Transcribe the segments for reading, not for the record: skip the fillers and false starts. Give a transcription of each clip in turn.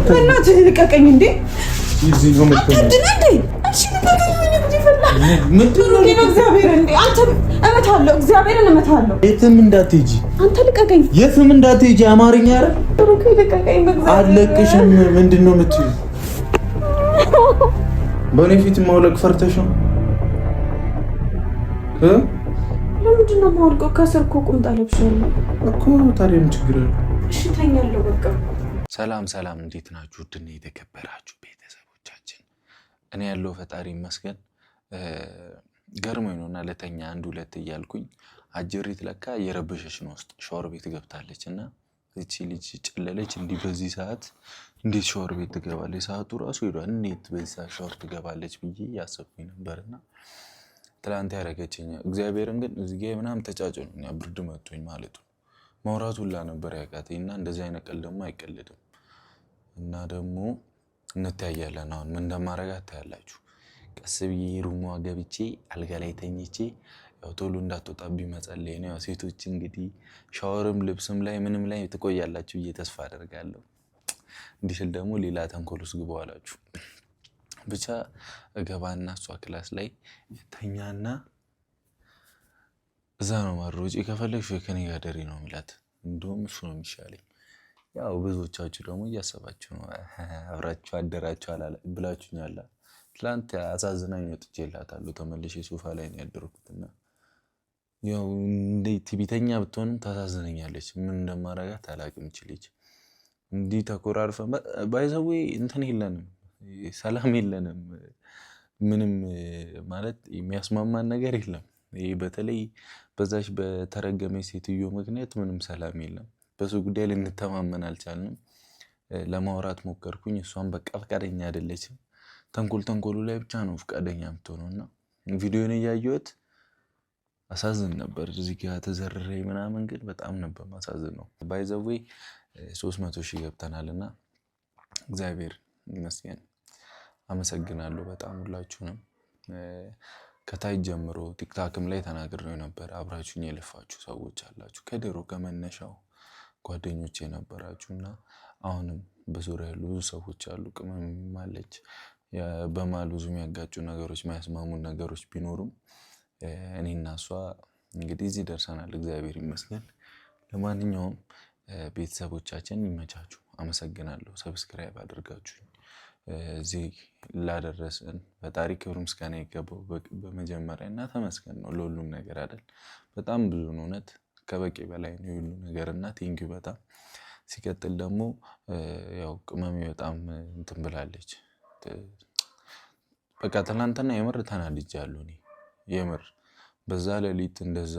በእናትህ ልቀቀኝ እንዴ! እዚህ ነው ምንድነው? እሺ ልቀቀኝ። ምንድነው? እግዚአብሔር እንዴ! አንተ እመታለሁ፣ እግዚአብሔርን እመታለሁ። የትም እንዳትሄጂ አንተ ልቀቀኝ። የትም እንዳትሄጂ። አማርኛ አይደል? ሩክ ልቀቀኝ። በእግዚአብሔር አለቅሽም። ምንድነው የምትይው? በእኔ ፊት ማውለቅ ፈርተሽ ነው? ለምንድነው የማወልቀው? ከስር እኮ ቁምጣ ለብሻለሁ እኮ። ታዲያ ምን ችግር አለው? እሺ ተኛለሁ በቃ። ሰላም ሰላም፣ እንዴት ናችሁ? ውድና የተከበራችሁ ቤተሰቦቻችን፣ እኔ ያለው ፈጣሪ ይመስገን። ገርሞኝ ነውና ለተኛ አንድ ሁለት እያልኩኝ አጀሪት ለካ እየረበሸች ነው ውስጥ ሻወር ቤት ገብታለች። እና እቺ ልጅ ጨለለች። እንዲህ በዚህ ሰዓት እንዴት ሻወር ቤት ትገባለች? ሰዓቱ ራሱ ሄዷል። እንዴት በዚህ ሰዓት ሻወር ትገባለች ብዬ ያሰብኩኝ ነበርና ትላንት ያደረገችኝ እግዚአብሔርን ግን እዚህ ጋር ምናምን ተጫጭኖኝ ብርድ መቶኝ ማለት ነው። ማውራት ሁላ ነበር ያቃተኝ። እና እንደዚህ አይነት ቀልድ ደግሞ አይቀልድም። እና ደግሞ እንታያለን። አሁን ምን እንደማረጋት ታያላችሁ። ቀስ ብዬ ሩሟ ገብቼ አልጋ ላይ ተኝቼ ያው ቶሎ እንዳትወጣብኝ መጸለይ ነው። ያው ሴቶች እንግዲህ ሻወርም ልብስም ላይ ምንም ላይ ትቆያላችሁ ብዬ ተስፋ አደርጋለሁ። እንዲህ ስል ደግሞ ሌላ ተንኮል ውስጥ ግቡ አላችሁ። ብቻ እገባና እሷ ክላስ ላይ ተኛና እዛ ነው ማሮጪ ከፈለግሽ ከኔ ጋር ደሪ ነው የሚላት። እንደውም እሱ ነው የሚሻለኝ። ያው ብዙዎቻችሁ ደግሞ እያሰባችሁ ነው አብራችሁ አደራችሁ ብላችሁኛል። ትላንት አሳዝናኝ ወጥቼላታለሁ። ተመልሼ ሶፋ ላይ ነው ያደረኩትና ያው እንዴት ቢተኛ ብትሆንም ታሳዝነኛለች። ምን እንደማረጋት አላውቅም። ይችልች እንዲህ ተኮራርፈን ባይዘዌ እንትን የለንም፣ ሰላም የለንም። ምንም ማለት የሚያስማማን ነገር የለም። ይሄ በተለይ በዛች በተረገመች ሴትዮ ምክንያት ምንም ሰላም የለም። በሱ ጉዳይ ልንተማመን አልቻልንም። ለማውራት ሞከርኩኝ። እሷን በቃ ፈቃደኛ አይደለችም። ተንኮሉ ላይ ብቻ ነው ፈቃደኛ የምትሆነው። እና ቪዲዮን እያየሁት አሳዝን ነበር። እዚህ ጋር ተዘርሬ ምናምን ግን በጣም ነበር ማሳዝን ነው። ባይዘዌ 300,000 ገብተናል እና እግዚአብሔር ይመስገን። አመሰግናለሁ በጣም ሁላችሁንም። ከታይ ጀምሮ ቲክታክም ላይ ተናግሬው ነበር። አብራችሁኝ የለፋችሁ ሰዎች አላችሁ። ከድሮ ከመነሻው ጓደኞቼ የነበራችሁ እና አሁንም በዙሪያ ያሉ ብዙ ሰዎች አሉ። ቅመም አለች። በመሀል ብዙ የሚያጋጩ ነገሮች፣ የሚያስማሙን ነገሮች ቢኖሩም እኔና እሷ እንግዲህ እዚህ ደርሰናል። እግዚአብሔር ይመስገን። ለማንኛውም ቤተሰቦቻችን ይመቻችሁ። አመሰግናለሁ ሰብስክራይብ አድርጋችሁኝ እዚህ ላደረሰን ፈጣሪ ክብር ምስጋና ይገባው በመጀመሪያ። እና ተመስገን ነው ለሁሉም ነገር አይደል። በጣም ብዙ ነው፣ እውነት ከበቂ በላይ ነው ሁሉ ነገር። እና ቴንኪው በጣም። ሲቀጥል ደግሞ ያው ቅመሜ በጣም እንትን ብላለች። በቃ ትናንትና የምር ተናድጃለሁ እኔ የምር። በዛ ሌሊት እንደዛ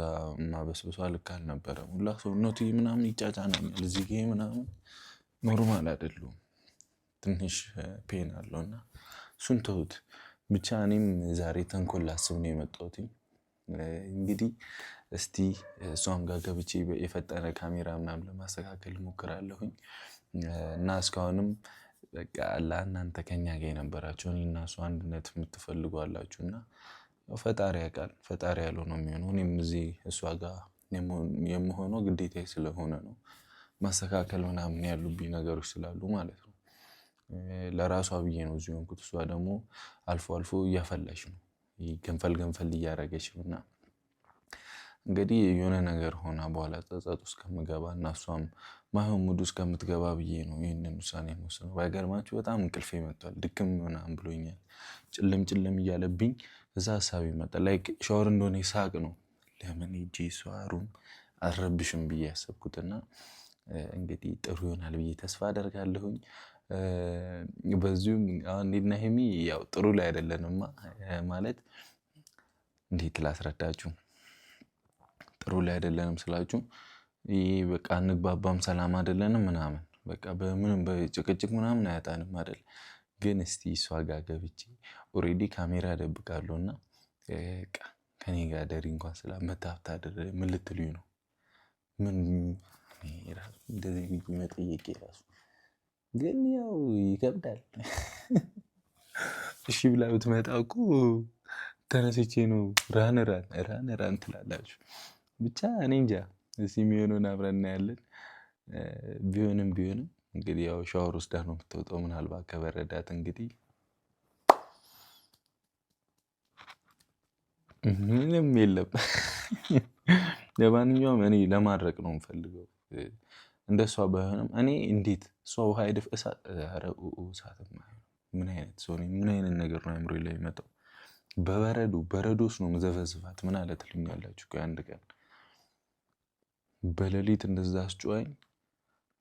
ማበስበሷ ልክ አልነበረም። ሁላ ሰውነቱ ምናምን ይጫጫናኛል እዚህ ጋር ምናምን ኖርማል አይደሉም። ትንሽ ፔን አለውና እሱን ተውት። ብቻ እኔም ዛሬ ተንኮል ላስብ ነው የመጣሁት። እንግዲህ እስቲ እሷም ጋር ገብቼ የፈጠነ ካሜራ ምናምን ለማስተካከል ሞክራለሁኝ። እና እስካሁንም በቃ ለእናንተ ከኛ ጋር የነበራችሁ እኔና እሷ አንድነት የምትፈልጉ አላችሁና ፈጣሪ ያውቃል። ፈጣሪ ያለው ነው የሚሆነው። እኔም እዚህ እሷ ጋር የምሆነው ግዴታዬ ስለሆነ ነው። ማስተካከል ምናምን ያሉብኝ ነገሮች ስላሉ ማለት ነው። ለራሷ ብዬ ነው እዚህ ሆንኩት። እሷ ደግሞ አልፎ አልፎ እያፈላሽ ነው፣ ገንፈል እያደረገች ነው። እና እንግዲህ የሆነ ነገር ሆና በኋላ ጸጸት ውስጥ ከምገባ እና እሷም ማይሆን ሙድ ውስጥ ከምትገባ ብዬ ነው ይህንን ውሳኔ የምወስነው። ባይገርማችሁ በጣም እንቅልፌ መጥቷል፣ ድክም ምናምን ብሎኛል። ጭልም እያለብኝ እዛ ሀሳብ መጣ። ላይክ ሻወር እንደሆነ ሳቅ ነው ለምን ሂጄ እሷ ሩም አልረብሽም ብዬ ያሰብኩትና እንግዲህ ጥሩ ይሆናል ብዬ ተስፋ አደርጋለሁኝ። በዚሁም አሁን እኔና ሄሚ ያው ጥሩ ላይ አይደለንማ። ማለት እንዴት ላስረዳችሁ? ጥሩ ላይ አይደለንም ስላችሁ ይሄ በቃ እንግባባም፣ ሰላም አይደለንም ምናምን በቃ በምንም በጭቅጭቅ ምናምን አያጣንም አይደል? ግን እስቲ እሷ ጋር ገብቼ ኦሬዲ ካሜራ ደብቃለሁና በቃ ከኔ ጋር ደሪ እንኳን ስላመታፍታ ምን ልትሉኝ ነው? ምን እንደዚህ መጠየቄ ራሱ ግን ያው ይከብዳል። እሺ ብላ ብትመጣ እኮ ተነስቼ ነው ራን ትላላችሁ። ብቻ እኔ እንጃ። እዚህ የሚሆነውን አብረን እናያለን። ቢሆንም እንግዲህ ያው ሻወር ወስዳ ነው የምትወጣው። ምናልባት ከበረዳት እንግዲህ ምንም የለም። ለማንኛውም እኔ ለማድረቅ ነው የምፈልገው እንደሷ ባይሆንም እኔ እንዴት እሷ ውሃ አይደፍ እሳት ምን አይነት ሰው ነኝ? ምን አይነት ነገር ነው አእምሮዬ ላይ የሚመጣው? በረዶስ ነው መዘፈዝፋት። ምን አለ ትሉኛላችሁ? አንድ ቀን በሌሊት እንደዛ አስጮኸኝ።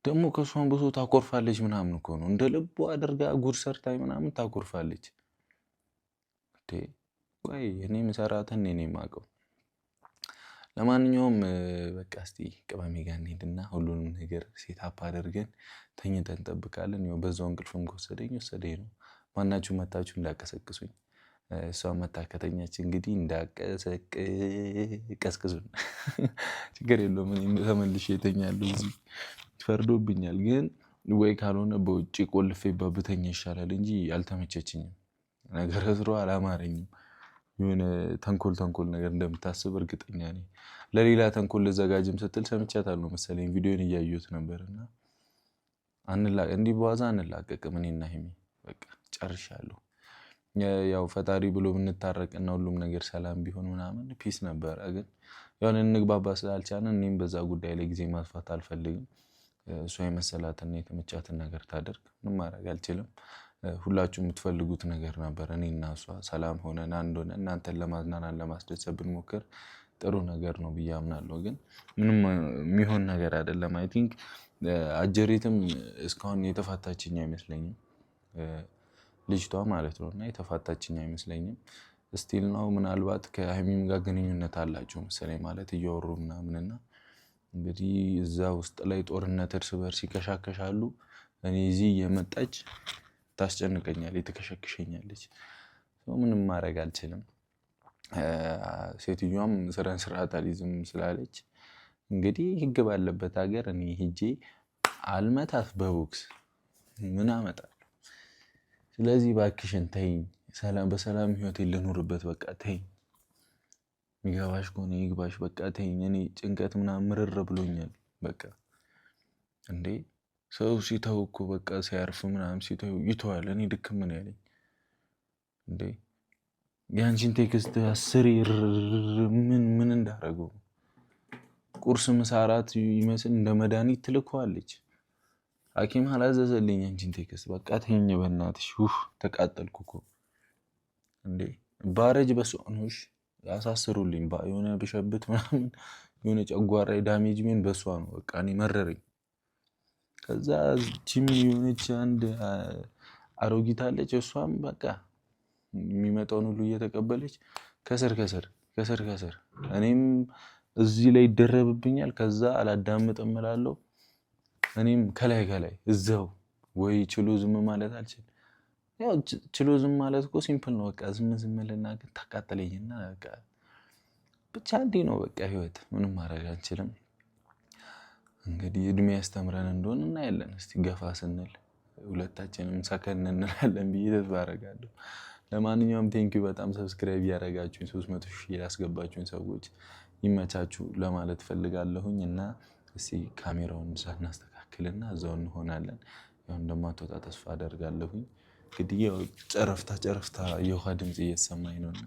ደግሞ ከእሷን ብሶ ታኮርፋለች ምናምን እኮ ነው እንደ ልቧ አድርጋ ጉድ ሰርታኝ ምናምን ታኮርፋለች። ቆይ እኔ የምሰራትን እኔ የማውቀው። ለማንኛውም በቃ እስቲ ቅመሜ ጋር እንሂድና ሁሉንም ነገር ሴታፕ አድርገን ተኝተን እንጠብቃለን። ያው በዛው እንቅልፍም ከወሰደኝ ወሰደኝ ነው። ማናችሁ መታችሁ እንዳቀሰቅሱኝ። እሷ መታ ከተኛች እንግዲህ ቀስቅሱን። ችግር የለውም እኔም ተመልሼ እተኛለሁ። እዚህ ፈርዶብኛል፣ ግን ወይ ካልሆነ በውጭ ቆልፌባት ብተኛ ይሻላል እንጂ አልተመቸችኝም። ነገረ ስራዋ አላማረኝም። የሆነ ተንኮል ነገር እንደምታስብ እርግጠኛ ነኝ። ለሌላ ተንኮል ልዘጋጅም ስትል ሰምቻታለሁ መሰለኝ። ቪዲዮን እያየሁት ነበርና እንዲህ በዋዛ አንላቀቅም። እኔና ሀይሚ በቃ ጨርሻለሁ። ያው ፈጣሪ ብሎ ብንታረቅና ሁሉም ነገር ሰላም ቢሆን ምናምን ፒስ ነበረ። ግን ያው እንግባባ ስላልቻለን እኔም በዛ ጉዳይ ላይ ጊዜ ማጥፋት አልፈልግም። እሷ የመሰላትና የተመቻትን ነገር ታደርግ፣ ምንም ማድረግ አልችልም። ሁላችሁ የምትፈልጉት ነገር ነበር። እኔና እሷ ሰላም ሆነን አንድ ሆነን እናንተን ለማዝናናት ለማስደሰት ብንሞክር ጥሩ ነገር ነው ብዬ አምናለሁ። ግን ምንም የሚሆን ነገር አይደለም። አይ ቲንክ አጀሪትም እስካሁን የተፋታችኝ አይመስለኝም፣ ልጅቷ ማለት ነው። እና የተፋታችኝ አይመስለኝም። ስቲል ነው ምናልባት ከሀይሚም ጋር ግንኙነት አላቸው መሰለኝ፣ ማለት እያወሩ ምናምንና እንግዲህ እዛ ውስጥ ላይ ጦርነት እርስ በርስ ይከሻከሻሉ። እኔ እዚህ እየመጣች ታስጨንቀኛለች፣ ትከሸክሸኛለች። ምንም ማድረግ አልችልም። ሴትዮዋም ስርዓት አልይዝም ስላለች እንግዲህ ህግ ባለበት ሀገር እኔ ሂጄ አልመታት በቦክስ ምን አመጣለሁ? ስለዚህ እባክሽን ተይኝ፣ በሰላም ህይወት ልኑርበት። በቃ ተይኝ፣ የሚገባሽ ከሆነ ይግባሽ። በቃ ተይኝ። እኔ ጭንቀት ምናምን ምርር ብሎኛል። በቃ እንዴ ሰው ሲተው እኮ በቃ ሲያርፍ ምናምን ሲተው ይተዋል። እኔ ድክም ምን ያለኝ እንዴ የአንቺን ቴክስት አስሬ ምን እንዳደረገው ቁርስ ምሳ እራት ይመስል እንደ መድኃኒት ትልከዋለች። ሐኪም አላዘዘልኝ አንቺን ቴክስት። በቃ ተይኝ በእናትሽ። ተቃጠልኩ እኮ እንዴ። ባረጅ በሷ ነውሽ ያሳስሩልኝ። የሆነ ብሸብት ምናምን የሆነ ጨጓራ ዳሜጅ ምን በሷ ነው። በቃ እኔ መረረኝ። ከዛ ጂሚ የሆነች አንድ አሮጊት አለች። እሷም በቃ የሚመጣውን ሁሉ እየተቀበለች ከስር እኔም እዚህ ላይ ይደረብብኛል። ከዛ አላዳምጥም እላለሁ። እኔም ከላይ እዛው ወይ ችሎ ዝም ማለት አልችል። ያው ችሎ ዝም ማለት እኮ ሲምፕል ነው። በቃ ዝም ልናገር ታቃጠለኝና በቃ ብቻ እንዲህ ነው በቃ ህይወት። ምንም ማድረግ አንችልም። እንግዲህ እድሜ ያስተምረን እንደሆነ እናያለን። እስቲ ገፋ ስንል ሁለታችንም ሰከን እንላለን ብዬ ተስፋ አደርጋለሁ። ለማንኛውም ቴንኪው በጣም ሰብስክራይብ ያደረጋችሁኝ 300,000 ያስገባችሁኝ ሰዎች ይመቻችሁ ለማለት ፈልጋለሁኝ። እና እስቲ ካሜራውን ሳናስተካክልና እዛው እንሆናለን። ያው እንደማትወጣ ተስፋ አደርጋለሁኝ። እንግዲህ ያው ጨረፍታ የውሃ ድምጽ እየተሰማኝ ነውና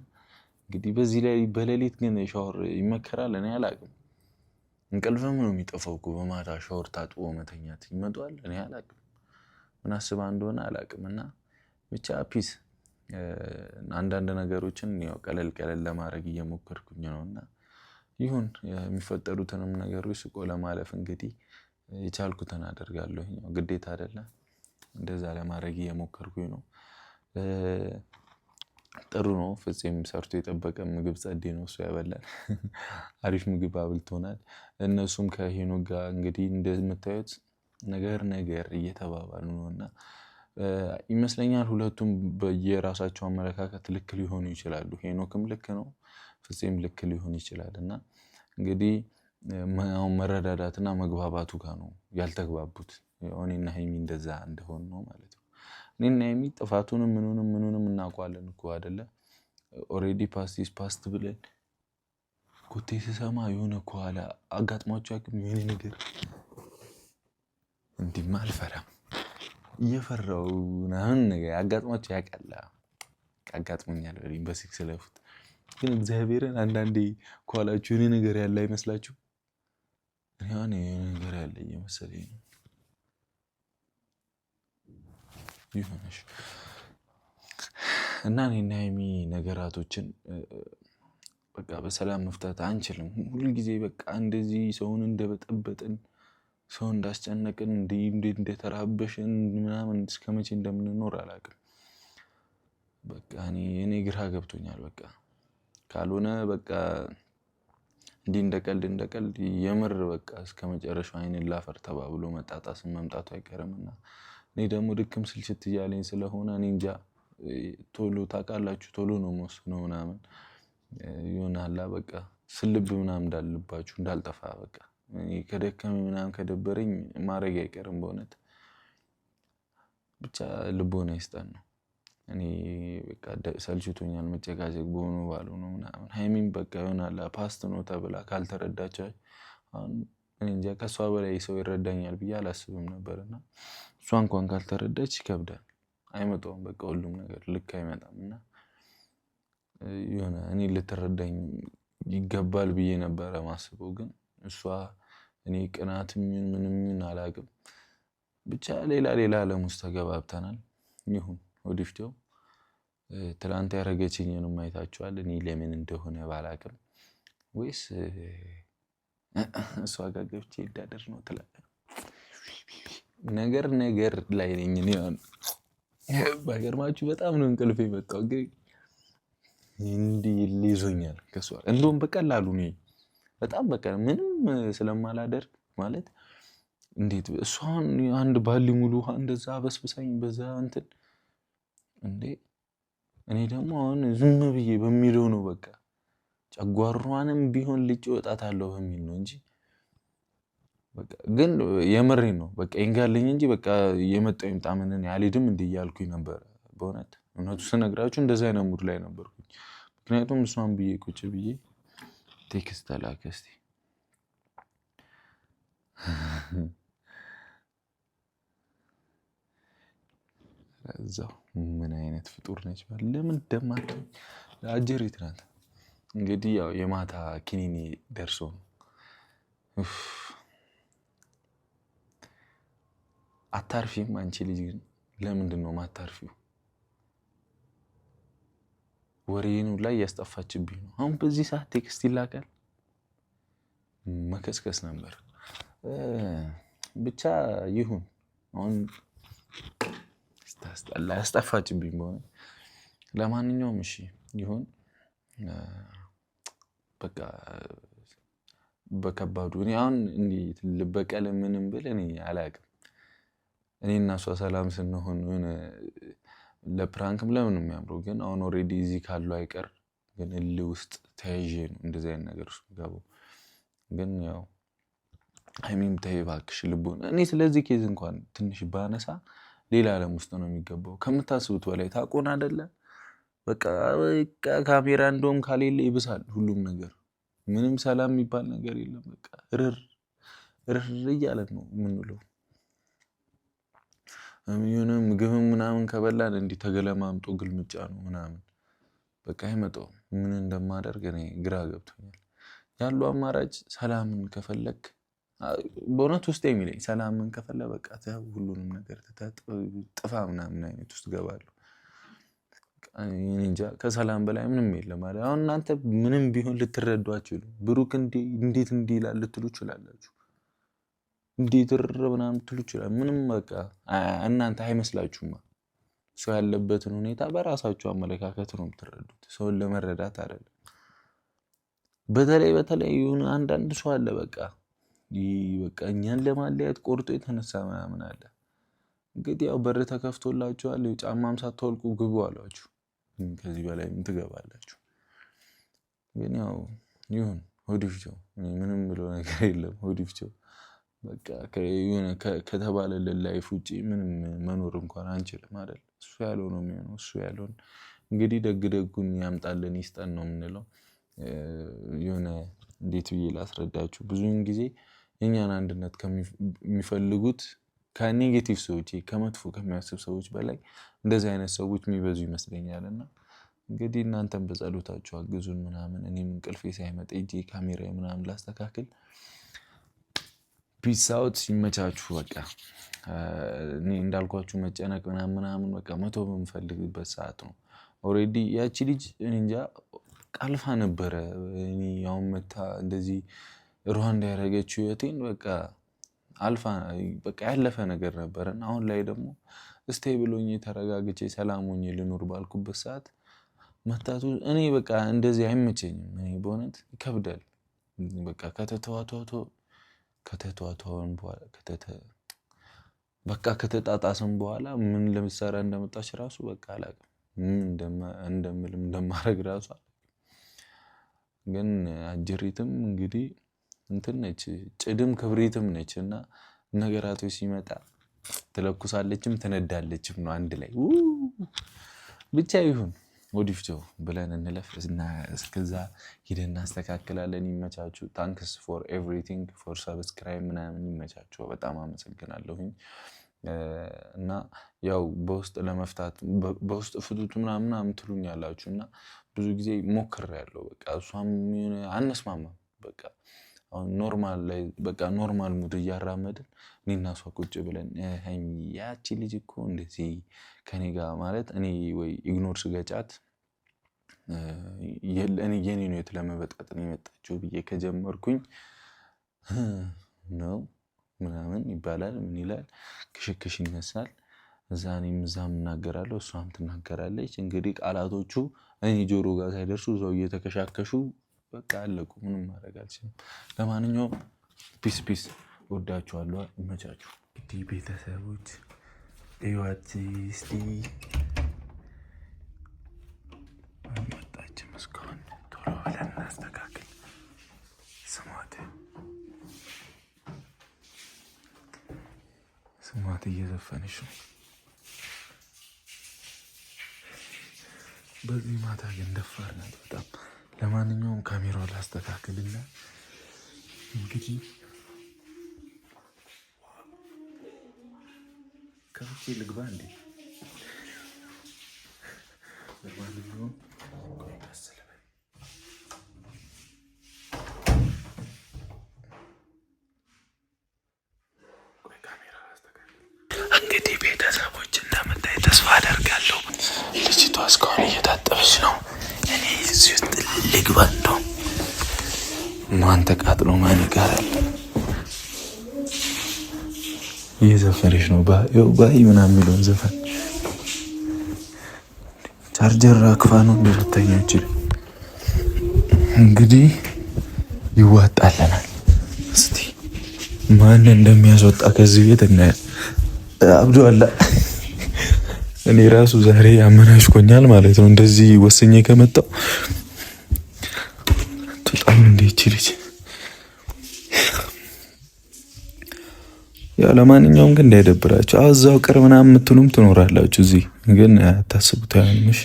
እንግዲህ በዚህ ላይ በሌሊት ግን ሻወር ይመከራል? እኔ አላቅም። እንቅልፍም ነው የሚጠፋው እኮ በማታ ሻወር ታጥቦ መተኛት ይመጣል። እኔ አላቅም ምን አስባ እንደሆነ አላቅም። እና ብቻ ፒስ። አንዳንድ ነገሮችን ያው ቀለል ለማድረግ እየሞከርኩኝ ነውና ይሁን የሚፈጠሩትንም ነገሮች ስቆ ለማለፍ እንግዲህ የቻልኩትን አደርጋለሁ። ያው ግዴታ አይደለም። እንደዛ ለማድረግ እየሞከርኩኝ ነው። ጥሩ ነው። ፍፄም ሰርቶ የጠበቀ ምግብ ጸዴ ነው እሱ ያበላል። አሪፍ ምግብ አብልቶናል። እነሱም ከሄኖክ ጋር እንግዲህ እንደምታዩት ነገር እየተባባሉ ነውና ይመስለኛል ሁለቱም በየራሳቸው አመለካከት ልክ ሊሆኑ ይችላሉ። ሄኖክም ልክ ነው፣ ፍፄም ልክ ሊሆን ይችላል። እና እንግዲህ መረዳዳትና መግባባቱ ጋር ነው ያልተግባቡት። እኔና ሀይሚ እንደዛ እንደሆነ ነው ማለት ነው። እኔና ሀይሚ ጥፋቱንም ምኑንም እናውቀዋለን እኮ አይደለ? ኦሬዲ ፓስት ፓስት ብለን ኮቴ ስሰማ የሆነ ከኋላ አጋጥሟቸው ያውቅም? የሆነ ነገር እንዲህማ አልፈራም። እየፈራው ምናምን ነገር አጋጥሟቸው ያውቃል። አጋጥሞኛል በሲክስ ለፉት ግን እግዚአብሔርን አንዳንዴ ከኋላችሁ የሆነ ነገር ያለ አይመስላችሁ? እኔ አሁን የሆነ ነገር ያለ እየመሰለኝ ነው። ይሆነሽ እና እኔና ሀይሚ ነገራቶችን በቃ በሰላም መፍታት አንችልም። ሁልጊዜ በቃ እንደዚህ ሰውን እንደበጠበጥን ሰው እንዳስጨነቅን እንዴት እንደተራበሽን ምናምን እስከመቼ እንደምንኖር አላውቅም። በቃ እኔ ግራ ገብቶኛል። በቃ ካልሆነ በቃ እንዲህ እንደቀልድ የምር በቃ እስከመጨረሻው አይንን ላፈር ተባብሎ መጣጣስን መምጣቱ አይቀርምና እኔ ደግሞ ድክም ስልችት እያለኝ ስለሆነ እኔ እንጃ ቶሎ ታውቃላችሁ ቶሎ ነው የምወስነው ምናምን ይሆናላ በቃ ስልብ ምናምን እንዳልባችሁ እንዳልጠፋ በቃ እኔ ከደከመኝ ምናምን ከደበረኝ ማድረግ አይቀርም። በእውነት ብቻ ልቦና ይስጠን ነው። እኔ በቃ ሰልችቶኛል መጨቃጨቅ በሆነ ባልሆነ ምናምን ሀይሚም በቃ ይሆናላ ፓስት ነው ተብላ ካልተረዳቸው አሁን እኔ እንጃ ከሷ በላይ ሰው ይረዳኛል ብዬ አላስብም ነበርና እሷ እንኳን ካልተረዳች ይከብዳል። አይመጣውም በቃ ሁሉም ነገር ልክ አይመጣም እና የሆነ እኔ ልትረዳኝ ይገባል ብዬ ነበረ ማስበው ግን እሷ እኔ ቅናትም ምንም አላውቅም ብቻ ሌላ ዓለም ውስጥ ተገባብተናል። ይሁን ወዲፍቴው ትላንት ያረገችኝንም አይታችኋል። እኔ ለምን እንደሆነ ባላውቅም ወይስ እሷ ጋር ገብቼ እንዳደር ነው ትላለህ ነገር ላይ ነኝ እኔ አሁን ባይገርማችሁ በጣም ነው እንቅልፍ የመጣው ግን እንዲህ ይዞኛል ከሷ እንደውም በቀላሉ ነው በጣም በቃ ምንም ስለማላደርግ ማለት እንዴት እሷን አንድ ባሊ ሙሉ ውሃ እንደዛ በስብሳኝ በዛ እንትን እንዴ እኔ ደግሞ አሁን ዝም ብዬ በሚለው ነው በቃ ጨጓሯንም ቢሆን ልጭ ወጣታለሁ በሚል ነው እንጂ በቃ ግን የምሬን ነው በቃ ይንጋልኝ እንጂ በቃ የመጣው ይምጣ ምንን ያልሄድም እንዴ እያልኩኝ ነበር። በእውነት እውነቱ ስነግራችሁ እንደዛ አይነት ሙድ ላይ ነበርኩኝ። ምክንያቱም እሷን ብዬ ቁጭ ብዬ ቴክስት ተላከ እስቲ እዛው ምን አይነት ፍጡር ነች ለምን ደማት አጀሪት ናት። እንግዲህ ያው የማታ ኪኒኒ ደርሶ አታርፊም አንቺ ልጅ ግን ለምንድን ነው ማታርፊው? ወሬኑ ላይ ያስጠፋችብኝ ነው። አሁን በዚህ ሰዓት ቴክስት ይላካል መከስከስ ነበር። ብቻ ይሁን አሁን ስታስጠላ ያስጠፋችብኝ በሆነ ለማንኛውም እሺ ይሁን በቃ በከባዱ እኔ አሁን እንዴት ልበቀል ምንም ብል እኔ አላውቅም። እኔና እሷ ሰላም ስንሆን ሆነ ለፕራንክም ለምን የሚያምረው ግን አሁን ኦሬዲ እዚህ ካለው አይቀር ግን እልህ ውስጥ ተያይዤ ነው እንደዚህ አይነት ነገር ውስጥ ገባው። ግን ያው ሀይሚም ተይ እባክሽ ልቦና እኔ ስለዚህ ኬዝ እንኳን ትንሽ ባነሳ ሌላ ዓለም ውስጥ ነው የሚገባው ከምታስቡት በላይ ታቆን አይደለ በቃ ካሜራ እንደውም ካሌለ ይብሳል ሁሉም ነገር ምንም ሰላም የሚባል ነገር የለም። በቃ እርር እያለ ነው የምንውለው። የሆነ ምግብም ምናምን ከበላን እንዲህ ተገለማምጦ ግልምጫ ነው ምናምን በቃ አይመጣውም። ምን እንደማደርግ እኔ ግራ ገብቶኛል። ያለው አማራጭ ሰላምን ከፈለክ በእውነት ውስጥ የሚለኝ ሰላምን ከፈለክ በቃ ሁሉንም ነገር ጥፋ ምናምን አይነት ውስጥ ገባለሁ። እንጃ ከሰላም በላይ ምንም የለም ማለት አሁን እናንተ ምንም ቢሆን ልትረዷችሁ ብሩክ እንዴት እንዲህ ይላል ልትሉ ይችላላችሁ። እንዴት ምናምን ልትሉ ይችላል ምንም በቃ እናንተ አይመስላችሁም። ሰው ያለበትን ሁኔታ በራሳችሁ አመለካከት ነው የምትረዱት ሰውን ለመረዳት አይደለም። በተለይ የሆነ አንዳንድ ሰው አለ በቃ እኛን ለማለያየት ቆርጦ የተነሳ ምናምን አለ። እንግዲህ ያው በር ተከፍቶላችኋል ጫማም ሳትወልቁ ግቡ አሏችሁ። ከዚህ በላይ ምን ትገባላችሁ? ግን ያው ይሁን ሆዲፍቸው ምንም ብለው ነገር የለም። ሆዲፍቸው በቃ የሆነ ከተባለልን ላይፍ ውጪ ምንም መኖር እንኳን አንችልም አይደል? እሱ ያለው ነው የሚሆነው። እሱ ያለውን እንግዲህ ደጉን ያምጣልን ይስጠን ነው የምንለው። የሆነ እንዴት ብዬ ላስረዳችሁ ብዙውን ጊዜ የኛን አንድነት ከሚፈልጉት ከኔጌቲቭ ሰዎች ከመጥፎ ከሚያስብ ሰዎች በላይ እንደዚህ አይነት ሰዎች የሚበዙ ይመስለኛልና እንግዲህ እናንተም በጸሎታችሁ አግዙን ምናምን። እኔም እንቅልፌ ሳይመጣ ካሜራ ምናምን ላስተካክል። ፒስ አውት። ይመቻችሁ። በቃ እኔ እንዳልኳችሁ መጨነቅ ምናምን በቃ መተው በምፈልግበት ሰዓት ነው። ኦልሬዲ ያቺ ልጅ እንጃ ቃልፋ ነበረ። እኔ ያው መታ እንደዚህ ሩዋንዳ ያደረገችው ህይወቴን በቃ አልፋ በቃ ያለፈ ነገር ነበርና አሁን ላይ ደግሞ ስቴብል ሆኜ ተረጋግቼ ሰላም ሆኜ ልኖር ባልኩበት ሰዓት መታቱ እኔ በቃ እንደዚህ አይመቸኝም። እኔ በእውነት ይከብዳል። በቃ ከተተዋተውን በኋላ በቃ ከተጣጣሰም በኋላ ምን ለምሳሌ እንደመጣች ራሱ በቃ አላውቅም። እንደምልም እንደማረግ ራሱ ግን አጀሪትም እንግዲህ እንትን ነች ጭድም ክብሪትም ነች እና ነገራቶች ሲመጣ ትለኩሳለችም ትነዳለችም ነው አንድ ላይ ብቻ ይሁን ወዲፍቶ ብለን እንለፍ እና እስከዛ ሄደን እናስተካክላለን። ይመቻችሁ። ታንክስ ፎር ኤቭሪቲንግ ፎር ሰብስክራይብ ምናምን ይመቻችሁ። በጣም አመሰግናለሁኝ። እና ያው በውስጥ ለመፍታት በውስጥ ፍቱት ምናምን ትሉኛላችሁ እና ብዙ ጊዜ ሞክሬያለሁ። በቃ እሷም አነስማማም በቃ አሁን ኖርማል ላይ በቃ ኖርማል ሙድ እያራመድን እኔና እሷ ቁጭ ብለን ያቺ ልጅ እኮ እንደዚህ ከኔ ጋር ማለት እኔ ወይ ኢግኖር ስገጫት እኔ የኔ ነው ለመበጣጥን የመጣችው ብዬ ከጀመርኩኝ ነው ምናምን ይባላል። ምን ይላል ክሽክሽ ይነሳል። እዛኔም እዛም እናገራለሁ እሷም ትናገራለች። እንግዲህ ቃላቶቹ እኔ ጆሮ ጋር ሳይደርሱ እዛው እየተከሻከሹ በቃ አለቁ። ምንም ማድረግ አልችልም። ለማንኛውም ፒስ ወዳችኋለሁ። ይመቻችሁ። እንግዲህ ቤተሰቦች እዩዋት እስቲ መጣች እስካሁን ቶሎ ብለን እናስተካክል። ስሟት እየዘፈነች ነው። በዚህ ማታ ግን ደፋር ናት በጣም። ለማንኛውም ካሜራውን ላስተካክልና እንግዲህ ከፍቼ ልግባ እንዴ? ለማንኛውም ቆይ ታስለበኝ። ቆይ ካሜራ ላስተካክል። እንግዲህ ቤተሰቦች እንደምታይ ተስፋ አደርጋለሁ። ልጅቷ እስካሁን እየታጠበች ነው። እኔ እዚህ ውስጥ ልግባ እንደው ማን ተቃጥሎ ማን ይጋራል? እየዘፈነች ነው ባይ ምናምን የሚለውን ዘፈን ቻርጀር አክፋ ነው እንደተኛ ይችላል። እንግዲህ ይዋጣልናል። እስቲ ማን እንደሚያስወጣ ከዚህ ቤት እናያለን። አብዱአላ እኔ ራሱ ዛሬ አመናሽኮኛል ማለት ነው። እንደዚህ ወሰኜ ከመጣው በጣም እንደይችልሽ ያው ለማንኛውም ግን እንዳይደብራችሁ አዛው ቅር ምናምን የምትሉም ትኖራላችሁ። እዚህ ግን አታስቡት። ያንምሽ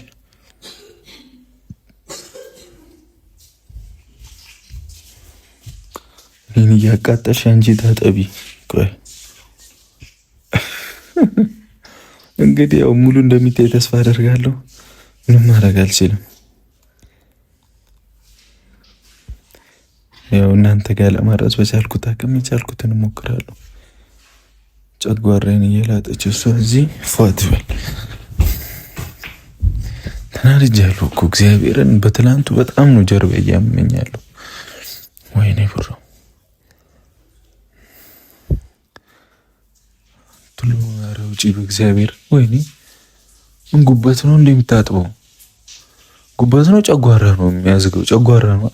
እኔን እያቃጠልሽ አንቺ ታጠቢ። ቆይ እንግዲህ ያው ሙሉ እንደሚታይ ተስፋ አደርጋለሁ። ምንም ማድረግ አልችልም። ያው እናንተ ጋር ለማድረስ በቻልኩት አቅም የቻልኩትን እሞክራለሁ። ጨጓራዬን እየላጠች እሷ እዚህ ፏት በል። ተናድጃለሁ እኮ እግዚአብሔርን። በትላንቱ በጣም ነው ጀርባ እያመኛለሁ። ወይኔ ብሮ ትሉ ኧረ ውጪ በእግዚአብሔር። ወይኔ ምን ጉበት ነው እንደምታጥበው? ጉበት ነው ጨጓራ ነው የሚያዝገው? ጨጓራ ነው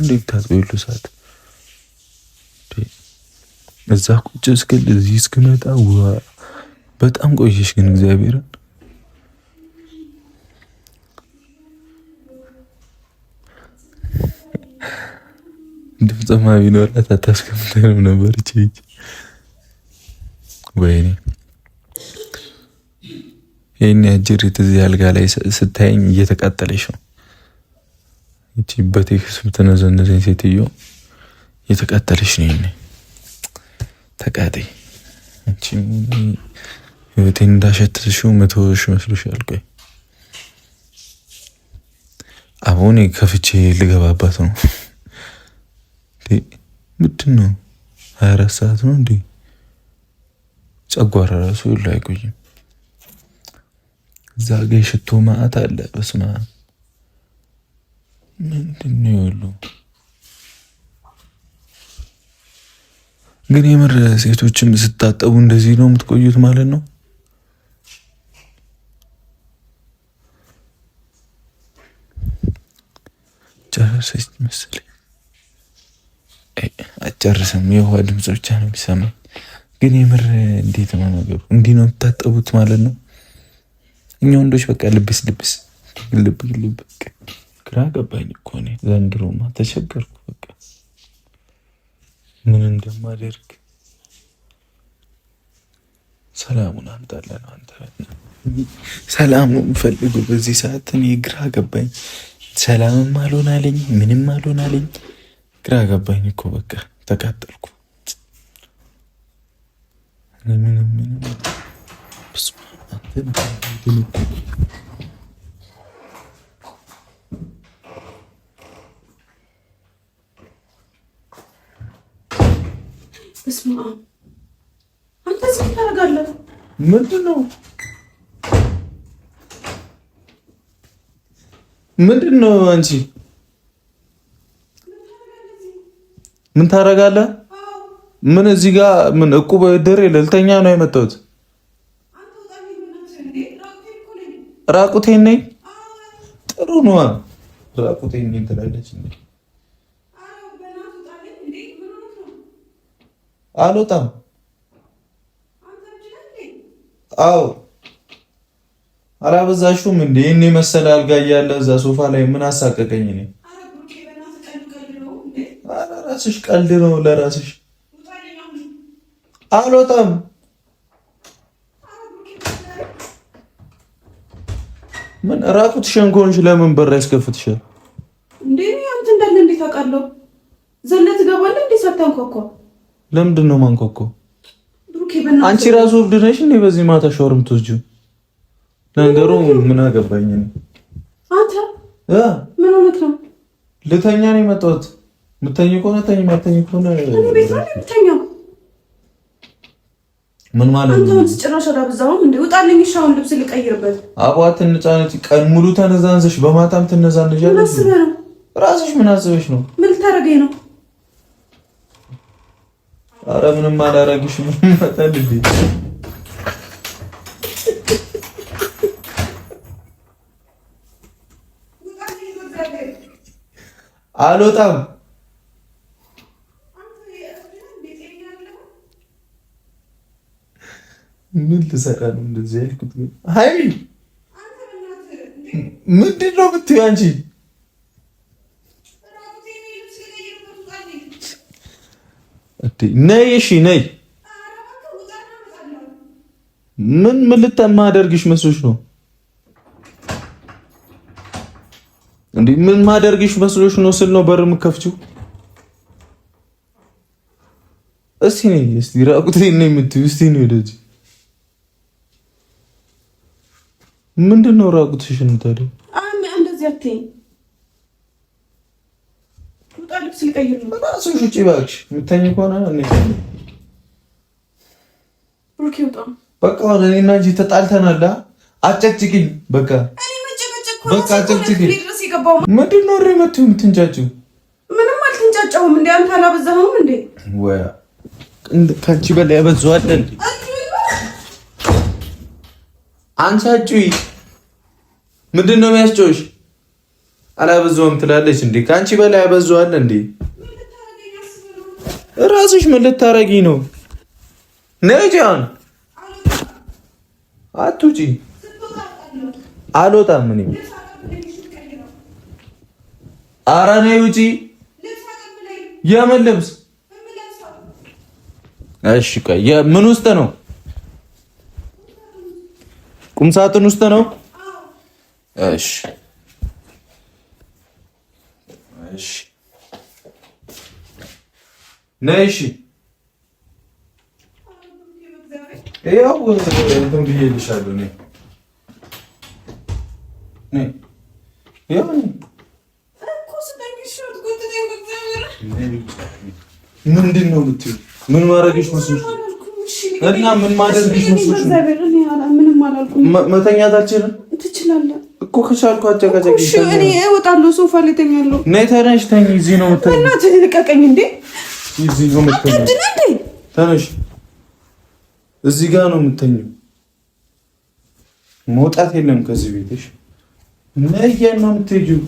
እንደምታጥበው? ይሉ ሰዓት እዛ ቁጭ እስክል እዚህ እስክመጣ በጣም ቆየሽ። ግን እግዚአብሔርን ድምፅማ ቢኖራት አታስቀምጠንም ነበር እቺ። ወይኔ ይሄን አጀሪት እዚህ አልጋ ላይ ስታየኝ እየተቃጠለሽ ነው። እቺ በቴክስ ምትነዘነዘኝ ሴትዮ እየተቃጠለሽ ነው። ተቃጠይ። አንቺ ህይወቴን እንዳሸትሽው መተውሽ መስሎሻል? ቆይ አሁን ከፍቼ ልገባባት ነው። ምንድን ነው 24 ሰዓት ነው እንዴ? ጨጓራ ራሱ ይሉ አይቆይም። እዛ ጋ የሽቶ ማዕት አለ። በስመ አብ ምንድን ነው ያሉ? ግን የምር ሴቶችም ስታጠቡ እንደዚህ ነው የምትቆዩት ማለት ነው? ጨረሰች መሰለኝ። አጨርስም የውሃ ድምፅ ብቻ ነው የሚሰማኝ። ግን የምር እንዴት ነው ነገሩ? እንዲህ ነው የምታጠቡት ማለት ነው? እኛ ወንዶች በቃ ልብስ ግልብ ግራ ገባኝ እኮ እኔ ዘንድሮማ ተቸገርኩ። በቃ ምን እንደማደርግ ሰላሙን አምጣለን። አንተ ሰላሙን የምፈልገው በዚህ ሰዓት እኔ ግራ ገባኝ። ሰላምም አልሆን አለኝ፣ ምንም አልሆን አለኝ። ግራ ገባኝ እኮ በቃ ተቃጠልኩ። ምንም በስመ አብ አንተ እዚህ ታደርጋለህ? ምንድን ነው አንቺ ምን ታደርጋለህ? ምን እዚህ ጋር ምን እቁብ ድሬ ልልተኛ ነው የመጣሁት? ራቁቴን ነኝ። ጥሩ ነዋ። ራቁቴን ነኝ ትላለች እንዴ? አልወጣም። አዎ አላበዛሽውም እንዴ? እኔ መሰለ አልጋ እያለ እዛ ሶፋ ላይ ምን አሳቀቀኝ? እኔ ራስሽ ቀልድ ነው ለራስሽ። አልወጣም። ምን ራቁትሽን ከሆንሽ ለምን በር ያስከፍትሻል እንዴ? አንተ እንዳለ እንዴት አውቃለሁ? ዘለት ገባለ እንዴ ሳታንኳኳ? ለምንድን ነው ማንኳኳ? አንቺ ራሱ እብድ ነሽ እንዴ? በዚህ ማታ ሻወር የምትወስጂው? ነገሩ ምን አገባኝ እኔ። አንተ ምን ሆነክ ነው? ልተኛ ነው የመጣሁት። ምተኝ ከሆነ ተኝ፣ ማተኝ ከሆነ ቤት ነው የምተኛው። ምን ማለት ነው? አንተ ጭራሽ አላበዛውም እንዴ? ውጣልኝ። ሻውን ልብስ ልቀይርበት። አቧት እንጫነች። ቀን ሙሉ ተነዛንዘሽ በማታም ትነዛንዣለሽ። ራስሽ ምን አስበሽ ነው? ምን ልታረገኝ ነው? አረ ምንም አላረግሽም። መጣል እንዴ? አልወጣም። ምን ልሰራ ነው እንደዚህ ያልኩት? ግን ሃይሚ ምንድን ነው የምትይው አንቺ? ነይ እሺ ነይ። ምን ልታማደርግሽ መስሎሽ ነው እንዴ? ምን ማደርግሽ መስሎሽ ነው ስል ነው በር የምከፍቺው? እስቲ ነይ እስቲ ራቁቴን ነው የምትይው? እስቲ ነይ ወደዚህ። ምንድን ነው ራቁትሽን ታዲያ? እንደዚህ አትይኝ። ውጣ ልብስ ልቀይር ነው። እራስሽ ውጪ እባክሽ። የምተኝ ከሆነ እኔ ብሩክ ይውጣ። በቃ እኔና እንጂ ተጣልተናል። አጨቅጭቅኝ በቃ በቃ አጨቅጭቅኝ። ምንድን ነው የምትንጫጭው? ምንም አልተንጫጫውም። እንደ አንተ አላበዛኸውም እንዴ? ወይ ከአንቺ በላይ ያበዛዋል እንዴ? አንቺ አጭይ ምንድን ነው የሚያስጨውሽ? አላበዛውም ትላለች እንዴ? ከአንቺ በላይ ያበዛዋል እንዴ? ራስሽ ምን ልታረጊ ነው? ነይ ጃን አትውጪ። አልወጣም። ምን ኧረ ነይ ውጪ። የምን ልብስ? እሺ ቆይ ምን ውስጥ ነው? ቁም ሳጥን ውስጥ ነው? እሺ እሺ ነይ። እሺ ያው እንትን ብዬልሻለሁ ነኝ ነኝ ያው ምንድን ነው የምትይው? ምን ማድረግሽ መስሎሽ እና ምን ማድረግሽ መስሎሽ? መተኛት አልችልም። ትችላለህ እኮ ከቻልኩ አጨቃጨቂ። እሺ እኔ እወጣለሁ፣ ሶፋ ላይ ተኛለሁ። ነይ ተነሽ፣ ተኝ። እዚህ ነው የምትተኛው። እናትህ ልቀቀኝ እንዴ! እዚህ ነው የምትተኛው። ተነሽ፣ እዚህ ጋር ነው የምትተኛው። መውጣት የለም ከዚህ ቤትሽ። ነይ ነው የምትሄጂው።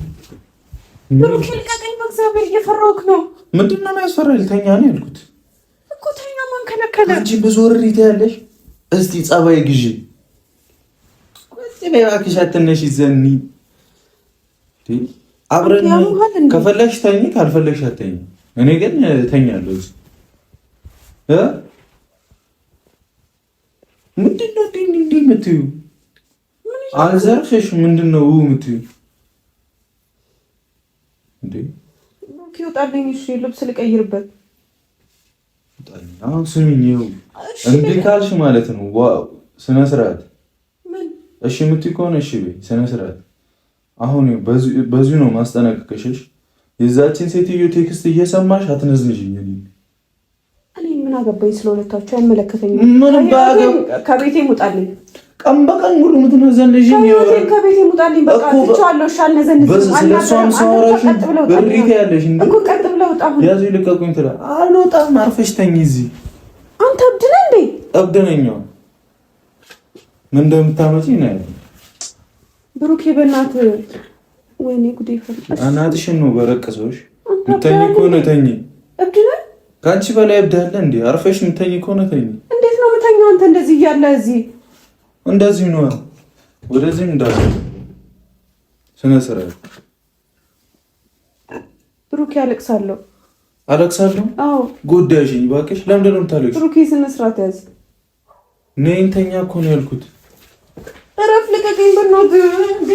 ብሩክ ልቀቀኝ፣ በእግዚአብሔር እየፈራሁህ ነው። ምንድን ነው የሚያስፈራኝ? ልተኛ ነው ያልኩት እኮ። ተኛ። ማን ከለከለ? አንቺ ብዙ ወሬት ያለሽ። እስቲ ጸባይ ግዢ። እባክሽ አትነሽ፣ ዘኒ አብረን ከፈለግሽ ተኝ፣ ካልፈለግሽ አትተኝ። እኔ ግን ተኛለሁ። ምንድን ነው እንዲህ የምትይው? አልዘርፍሽ። ምንድን ነው የምትይው እንዴ? ይወጣልኝ። እሺ ልብስ ልቀይርበት። አሁን ስሚኝ፣ እምቢ ካልሽ ማለት ነው ስነ ስርዓት። እሺ የምትይ ከሆነ እሺ በይ፣ ስነ ስርዓት። አሁን በዚሁ ነው ማስጠነቀቅሽ። የዛችን ሴትዮ ቴክስት እየሰማሽ አትነዝንሽኝ። እኔ ምን አገባኝ ስለሁለታችሁ? አይመለከተኝም። ምን ባገብ ከቤቴ ሙጣልኝ። ቀን በቀን ሙሉ ምትነዘንሽ ከቤቴ ሙጣልኝ። በቃ ትቻለሁ። እሺ አልነዘንሽም። ስለሷም ሳወራሽ ብሪት ያለሽ እንዴ እኮ ቀጥ ብለው ወጣ። አሁን ያዙ ይልቀቁኝ ትላ። አልወጣም። አርፈሽ ተኝ እዚህ። አንተ እብድ ነህ እንዴ? እብድ ነኝ። ምን እንደምታመጪ ነው ያለው። ብሩኬ በእናትህ ወይኔ ጉዴ ፈርጥ። እናትሽን ነው በረቀሰሽ። ምተኝ ከሆነ ተኝ። እብድ ነህ። ካንቺ በላይ እብድ አለ እንዴ? አርፈሽ ምተኝ ከሆነ ተኝ። እንዴት ነው የምተኛው አንተ እንደዚህ እያለ? እዚህ እንደዚህ ነው። ወደዚህ እንዳለ ስነ ስርዓት። ብሩኬ አለቅሳለሁ። አለቅሳለሁ? አዎ። ጎዳሽኝ እባክሽ። ለምንድን ነው የምታለቅሺው? ብሩኬ ስነ ስርዓት ያዝ። ነይ እንተኛ እኮ ነው ያልኩት። እረፍ፣ ልቀቀኝ በእናትህ እንዴ!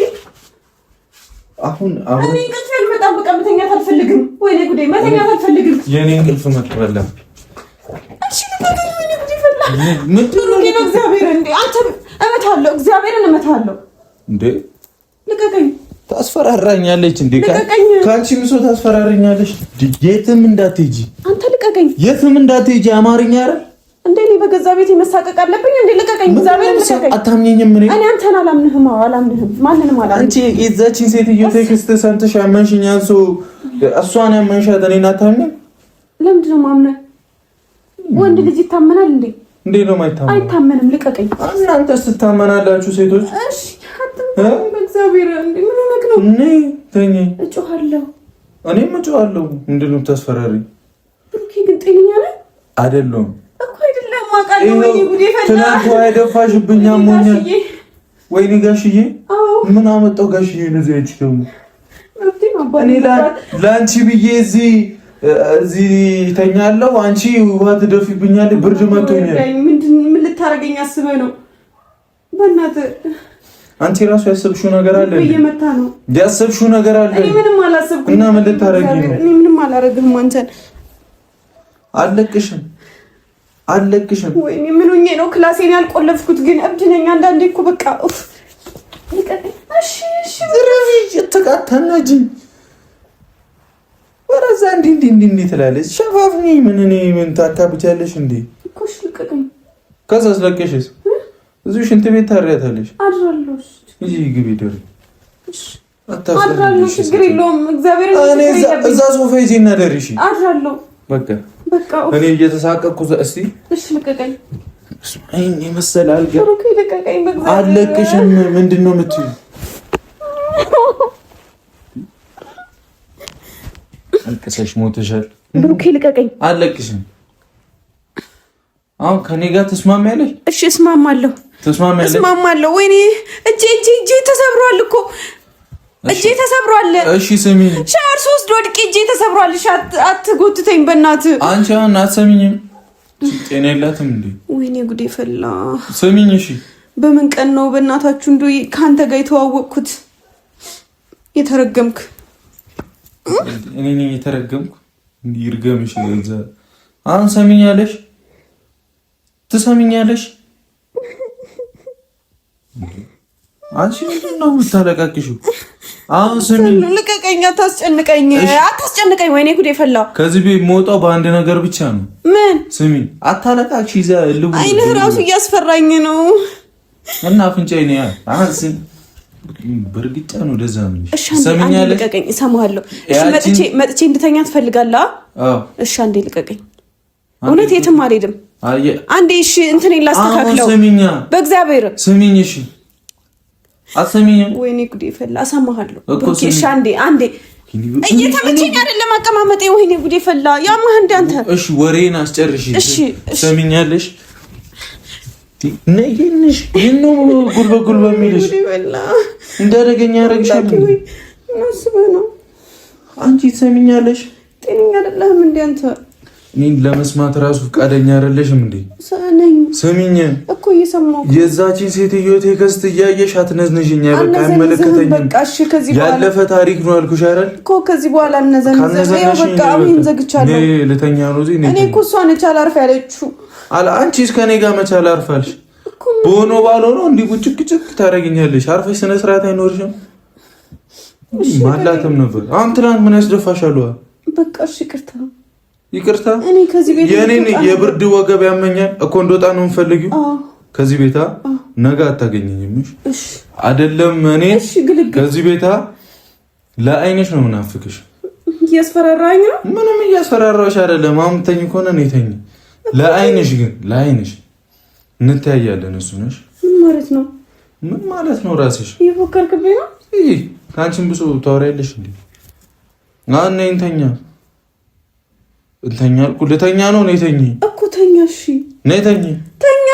አሁን እኔ እንቅልፍ አልመጣም። በቃ መተኛት አልፈልግም። ወይኔ ጉዴ፣ መተኛት አልፈልግም። የኔ እንቅልፍ መጥቷል። እሺ ልቀቀኝ። ወይኔ ጉዴ ፈላ። ምንድን ነው እግዚአብሔር እንዴ! አንተ እመታለሁ፣ እግዚአብሔርን እመታለሁ እንዴ! ልቀቀኝ። ታስፈራራኛለች እንዴ? ልቀቀኝ። ካንቺ ምሶ ታስፈራራኛለች። የትም እንዳትሄጂ አንተ ልቀቀኝ። የትም እንዳትሄጂ። አማርኛ አይደል እንዴ? እኔ በገዛ ቤት መሳቀቅ አለብኝ እንዴ? ልቀቀኝ፣ እግዚአብሔርን ልቀቀኝ። አታምኚኝም? እኔ አንተን አላምንህም። አላምንህም፣ ማንንም አላምንህም። አንቺ የዛችን ሴትዮ ቴክስት ሰምተሽ ያመንሽኝ አንሶ እሷን ያመንሻት እኔን አታምኚም? ለምንድን ነው የማምነው? ወንድ ልጅ ይታመናል እንዴ? እንዴ ነው የማይታመነው? አይታመንም። ልቀቀኝ። እናንተስ ትታመናላችሁ ሴቶች? እሺ አትምጣኝ፣ በእግዚአብሔር እንዴ! ምን ሆነክ ነው? ነይ ተኝ። እጮሃለሁ። እኔም እጮሃለሁ። ምንድን ነው የምታስፈራሪኝ? ብሩኬ ግን ጤነኛ ነህ? አይደለም እኮ አይደለም። አውቃለሁ። ወይኔ ጉዴ ፈላ። ትናንት አይደፋሽብኝ አሞኛል። ወይኔ ጋሽዬ፣ ምን አመጣው ጋሽዬ? ለዚህ አይች ደግሞ እኔ ለአንቺ ብዬ እዚህ ተኛለሁ። አንቺ ውሃ ትደፊብኛለሽ። ብርድ መቶኛል። ምን ልታረገኝ አስበህ ነው? በእናትህ አንቺ ራሱ ያሰብሽው ነገር አለ። እየመታ ነው ያሰብሽው ነገር አለ። እኔ ምንም አላሰብኩም። እና ምን ልታረጊ ነው? እኔ ምንም አላረግም። አንተን አለቅሽም። ወይኔ ምን ሆኜ ነው ክላሴን ያልቆለፍኩት? ግን እብድ ነኝ አንዳንዴ እኮ በቃ ኡፍ። እሺ ዝረፊ ተቃተናጂ ወራዛ እንዲህ ትላለች። ሸፋፍኝ ምን ታካብቻለሽ እንዴ? እኮ እሺ ልቀቀኝ። ከዛስ ለቀሽስ እዚሁ ሽንት ቤት ታሪያታለሽ። አድራለሁ። እሺ ግቢ ደር አድራለሁ። ችግር የለውም። እግዚአብሔር እዛ ሶፋ ይዤ እና ደርሺ። አድራለሁ። በቃ እኔ እየተሳቀቅኩ እስቲ እሺ ልቀቀኝ። እኔ መሰለ አልጋ ብሩኬ ልቀቀኝ። በእግዚአብሔር አለቅሽም። ምንድን ነው የምትይው? አልቅሰሽ ሞተሻል። ብሩኬ ልቀቀኝ። አለቅሽም። አሁን ከኔ ጋር ተስማሚያለሽ? እሺ እስማማለሁ። እስማማለሁ። ወይኔ እጄ ተሰብሯል እኮ እጄ ተሰብሯል። እሺ ስሚ፣ ሻወር ሶስት ወድቄ እጄ ተሰብሯል። እሺ አትጎትተኝ በእናትህ። አንቺ አሁን አትሰሚኝም? ጤና የላትም እንዴ? ወይኔ ጉዴ ፈላ። ስሚኝ እሺ። በምን ቀን ነው በእናታችሁ እንዶ ከአንተ ጋር የተዋወቅኩት? የተረገምክ እኔ ነኝ የተረገምኩ? ይርገምሽ። አሁን ሰሚኛለሽ? ትሰሚኛለሽ? አንቺ ምንድን ነው የምታለቃቅሽው? አሁን ስሚ፣ ልቀቀኝ፣ አታስጨንቀኝ። ወይኔ ጉዴ ፈላ። ከዚህ ቤት የምወጣው በአንድ ነገር ብቻ ነው። ምን? ስሚ፣ አታለቃቅሽ። ይዛ ልቡ አይንህ ራሱ እያስፈራኝ ነው። እና አፍንጫዬ ነው አንስ በርግጫ ነው። ደዛ ነው። ሰሚኛለሽ? ልቀቀኝ። እሰማሃለሁ። እሺ፣ መጥቼ እንድተኛ ትፈልጋለህ? አዎ። እሺ፣ አንዴ ልቀቀኝ። እውነት የትም አልሄድም። አንዴ እሺ፣ እንትን ላስተካክለው። ሰሚኛ፣ በእግዚአብሔር ስሚኝ። እሺ፣ አትሰሚኝም? ወይኔ ጉዴ ፈላ። እሰማሃለሁ። እሺ፣ አንዴ እየተመቸኝ አይደለም አቀማመጤ። ወይኔ ጉዴ ፈላ። ያማህ እንደ አንተ። እሺ፣ ወሬን አስጨርሺ። እሺ፣ ሰሚኛለሽ? ነይንሽ ይሄን ጉልበጉል በሚልሽ እንዳደገኛ ያረግሻል። እናስበህ ነው። አንቺ ትሰሚኛለሽ? ጤነኛ አይደለህም እንደ አንተ። እኔን ለመስማት ራሱ ፈቃደኛ አይደለሽም እንዴ? ስሚኝ እኮ እየሰማሁ የዛችን ሴትዮ ቴክስት እያየሽ አትነዝንሽኝ። በቃ አይመለከተኝም። ያለፈ ታሪክ ነው አልኩሽ አይደል እኮ። ከዚህ በኋላ እነዘንዘው በቃ አሁን ዘግቻለሁ። ልተኛ ነው እዚህ። እኔ እኮ እሷ ነች አላርፍ ያለችው። አንቺስ ከኔ ጋር መቼ አላርፋልሽ? በሆነ ባልሆነው እንዲህ ቁጭቅጭቅ ታደርጊኛለሽ። አርፈሽ ስነ ስርዓት አይኖርሽም። ማላተም ነበር። አሁን ትናንት ምን ያስደፋሻል? በቃ እሺ፣ ይቅርታ። እኔ ከዚህ ቤት የኔን የብርድ ወገብ ያመኛል እኮ እንደወጣ ነው የምፈልጊው ከዚህ ቤታ። ነገ አታገኘኝም። እሺ አይደለም? እኔ ከዚህ ቤታ ለአይንሽ ነው ምናፍቅሽ። እያስፈራራኝ ነው? ምንም እያስፈራራሽ አይደለም። አሁን ተኝ ከሆነ እኔ ተኝ። ለአይንሽ ግን ለአይንሽ እንተያያለን። እሱ ነሽ። ምን ማለት ነው? ምን ማለት ነው? ራስሽ እየፎከርክብኝ ነው። ከአንቺም ብሶ ታወሪያለሽ እንዴ? አሁን ነይ እንተኛ። እንተኛ አልኩ። ልተኛ ነው። ነይ ተኝ እኮ። ተኛ። እሺ ነይ ተኝ።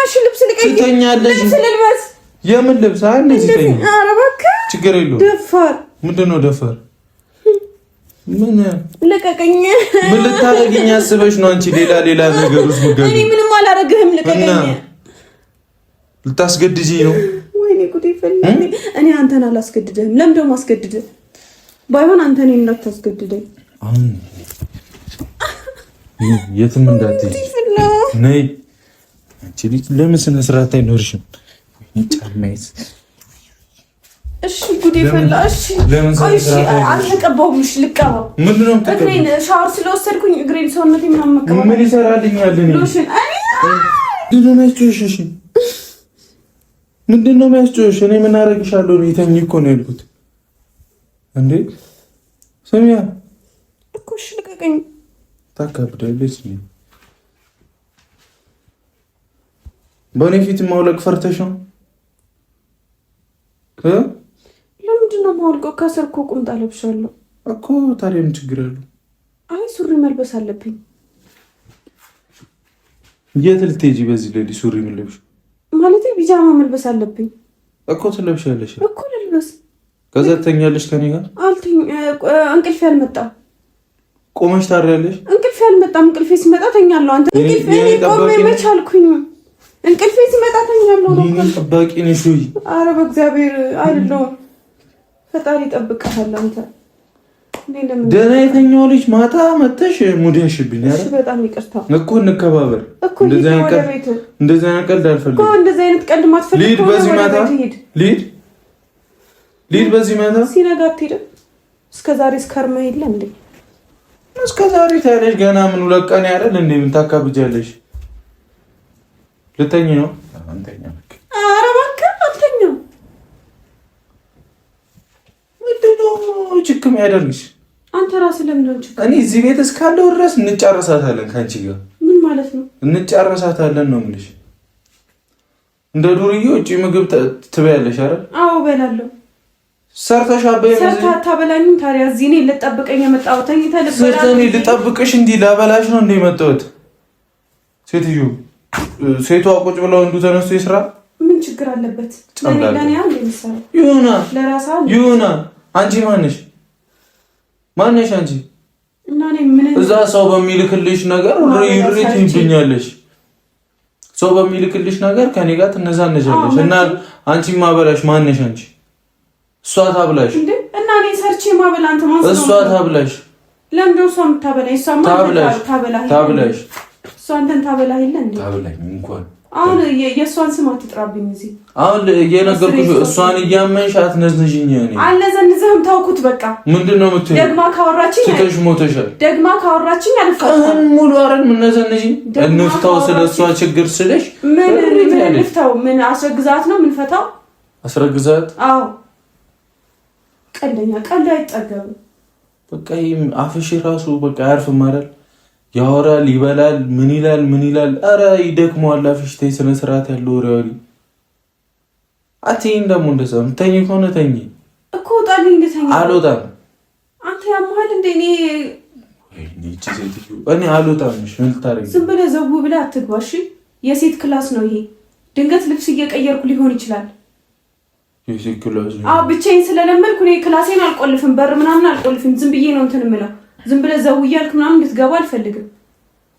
እሺ ልብስ ልቀይር። ትተኛለሽ። ልብስ ልልበስ። የምን ልብስ? እንደዚህ ተኝ። ኧረ እባክህ ችግር የለውም። ደፋር። ምንድን ነው ደፋር? ምን ልቀቀኝ። ምን ልታረጊኝ አስበሽ ነው አንቺ? ሌላ ነገር ውስጥ ምገብ። እኔ ምንም አላረግህም። ልቀቀኝ። ልታስገድጂ ነው? ወይኔ ጉዴ ፈላ። እኔ አንተን አላስገድድህም። ለምን ደግሞ አስገድድህ? ባይሆን አንተ እኔን እንዳታስገድደኝ። አሁን የትም እንዳትሄጂ ነይ። አንቺ ልጅ ለምን ስነ ስርዓት አይኖርሽም? ጫማዬስ? እሺ ጉዴ ፈላ። እሺ አልተቀባሁም። እሺ ልቀባው። ምንድን ነው እግሬን ሻወር ስለወሰድኩኝ እግሬን ሰውነቴ ምናምን መቀባት ምን ይሰራልኛል? ምንድን ነው የሚያስጮሽ? እኔ ምን አደርግሻለሁ? ተኝ እኮ ነው ያልኩት እንዴ። ሰሚያ እኮ እሺ ልቀቀኝ። ታካብዳለች። በእኔ ፊት ማውለቅ ፈርተሽ ነው? ለምንድን ነው የማወልቀው? ከስር እኮ ቁምጣ ለብሻለሁ እኮ። ታዲያ ምን ችግር አለው? አይ ሱሪ መልበስ አለብኝ። የት ልትሄጂ በዚህ ሌሊት ሱሪ ምን ለብሽ? ማለት ቢጃማ መልበስ አለብኝ እኮ። ትለብሻለሽ እኮ። ልልበስ። ከዛ ትተኛለሽ ከኔ ጋር? እንቅልፌ አልመጣም። ቆመሽ ታድሪያለሽ? እንቅልፌ አልመጣም። እንቅልፌ ሲመጣ ተኛለሁ። አንተ እንቅልፌ ቆሜ መች አልኩኝ? እንቅልፌ ሲመጣ ተኛለሁ ነው። እኔ ጠባቂ ነሽ ወይ? ኧረ በእግዚአብሔር አይደለሁም። ፈጣሪ ይጠብቅሃል አንተ። ደህና የተኛው ልጅ ማታ መተሽ ሙድ ያሽብኝ። እሺ በጣም ይቅርታ እኮ። እንከባበር እኮ። እንደዚህ አይነት ቀልድ አልፈልግም እኮ። እንደዚህ አይነት ቀልድ ማትፈልግ ልሂድ በዚህ ማታ። ልሂድ በዚህ ማታ። ሲነጋ አትሄድም? እስከዛሬ እስከርማ የለ እንዴ? እስከዛሬ ታያለሽ። ገና ምን ሁለት ቀን ያደል እንዴ? ምን ታካብጃለሽ? ልተኝ ነው? አንተኛ። ኧረ እባክህ አልተኛም። ምንድን ነው ችክም ያደርግሽ? አንተ ራስህ ለምን ነው ችክም? እኔ እዚህ ቤት እስካለው ድረስ እንጨርሳታለን ከአንቺ ጋር። ምን ማለት ነው? እንጨርሳታለን ነው የምልሽ። እንደ ዱርዬ ውጪ ምግብ ትበያለሽ አይደል? አዎ እበላለሁ። ሰርተሽ አበይ ሰርታ አታበላኝም? ታዲያ እዚህ እኔ ልጠብቀኝ የመጣሁት ተኝተህ ልበላ? ሰርተኔ ልጠብቅሽ እንዲህ ላበላሽ ነው እንደ የመጣሁት? ሴትዮ ሴቷ ቁጭ ብለው እንዱ ተነስቶ ይስራ። ምን ችግር አለበት? ለኔ አንዴ ልሰራ ይሁና። ለራሳ ይሁና። አንቺ ማነሽ አንቺ? እና እኔ ምን እዛ ሰው በሚልክልሽ ነገር ሪት ይብኛለሽ። ሰው በሚልክልሽ ነገር ከኔ ጋር ትነዛነጃለሽ። እና አንቺ ማበላሽ ማነሽ አንቺ? እሷ ታብላሽ እንዴ? እና እኔ ሰርቼ ማበላ አንተ ማን? እሷ ታብላሽ። ለምን ነው እሷ የምታበላኝ? እሷ ማን ታበላሽ? እሷ አንተን ታበላ ይለ እንዴ? ታበላኝ እንኳን አሁን የእሷን ስም አትጥራብኝ እዚህ። አሁን እየነገርኩሽ እሷን እያመንሽ አትነዝንሽኝ። እኔ አልነዘንዝህም፣ ተውኩት በቃ። ምንድነው የምትይው? ደግማ ካወራችኝ ትተሽ ሞተሻል። ደግማ ካወራችኝ አልፈታም። ሙሉ አረን ምን ነዘንሽኝ? እንፍታው ስለሷ ችግር ስለሽ ምን እንፍታው? ምን አስረግዛት ነው ምን ፈታው? አስረግዛት? አዎ ቀልደኛ፣ ቀልድ አይጠገብም። በቃ አፍሽ ራሱ በቃ አያርፍም አይደል? ያወራል፣ ይበላል፣ ምን ይላል። አረ ይደክመዋል አፍሽ። ተይ ስነ ስርዓት ያለው ወሬ አትይኝ። ደግሞ እንደዛ ተኝ ከሆነ ተኝ እኮ ወጣልኝ። እንደተኛ አልወጣም። አንተ ያመሃል እንደ እኔ አልወጣም። ምን ልታረጊ? ዝም ብለህ ዘው ብለህ አትግባሽ። የሴት ክላስ ነው ይሄ። ድንገት ልብስ እየቀየርኩ ሊሆን ይችላል። የሴት ክላስ ነው? አዎ ብቻዬን ስለለመድኩ እኔ ክላሴን አልቆልፍም፣ በር ምናምን አልቆልፍም። ዝም ብዬ ነው እንትን የምለው። ዝም ብለህ ዘው እያልክ ምናምን እንድትገባ አልፈልግም።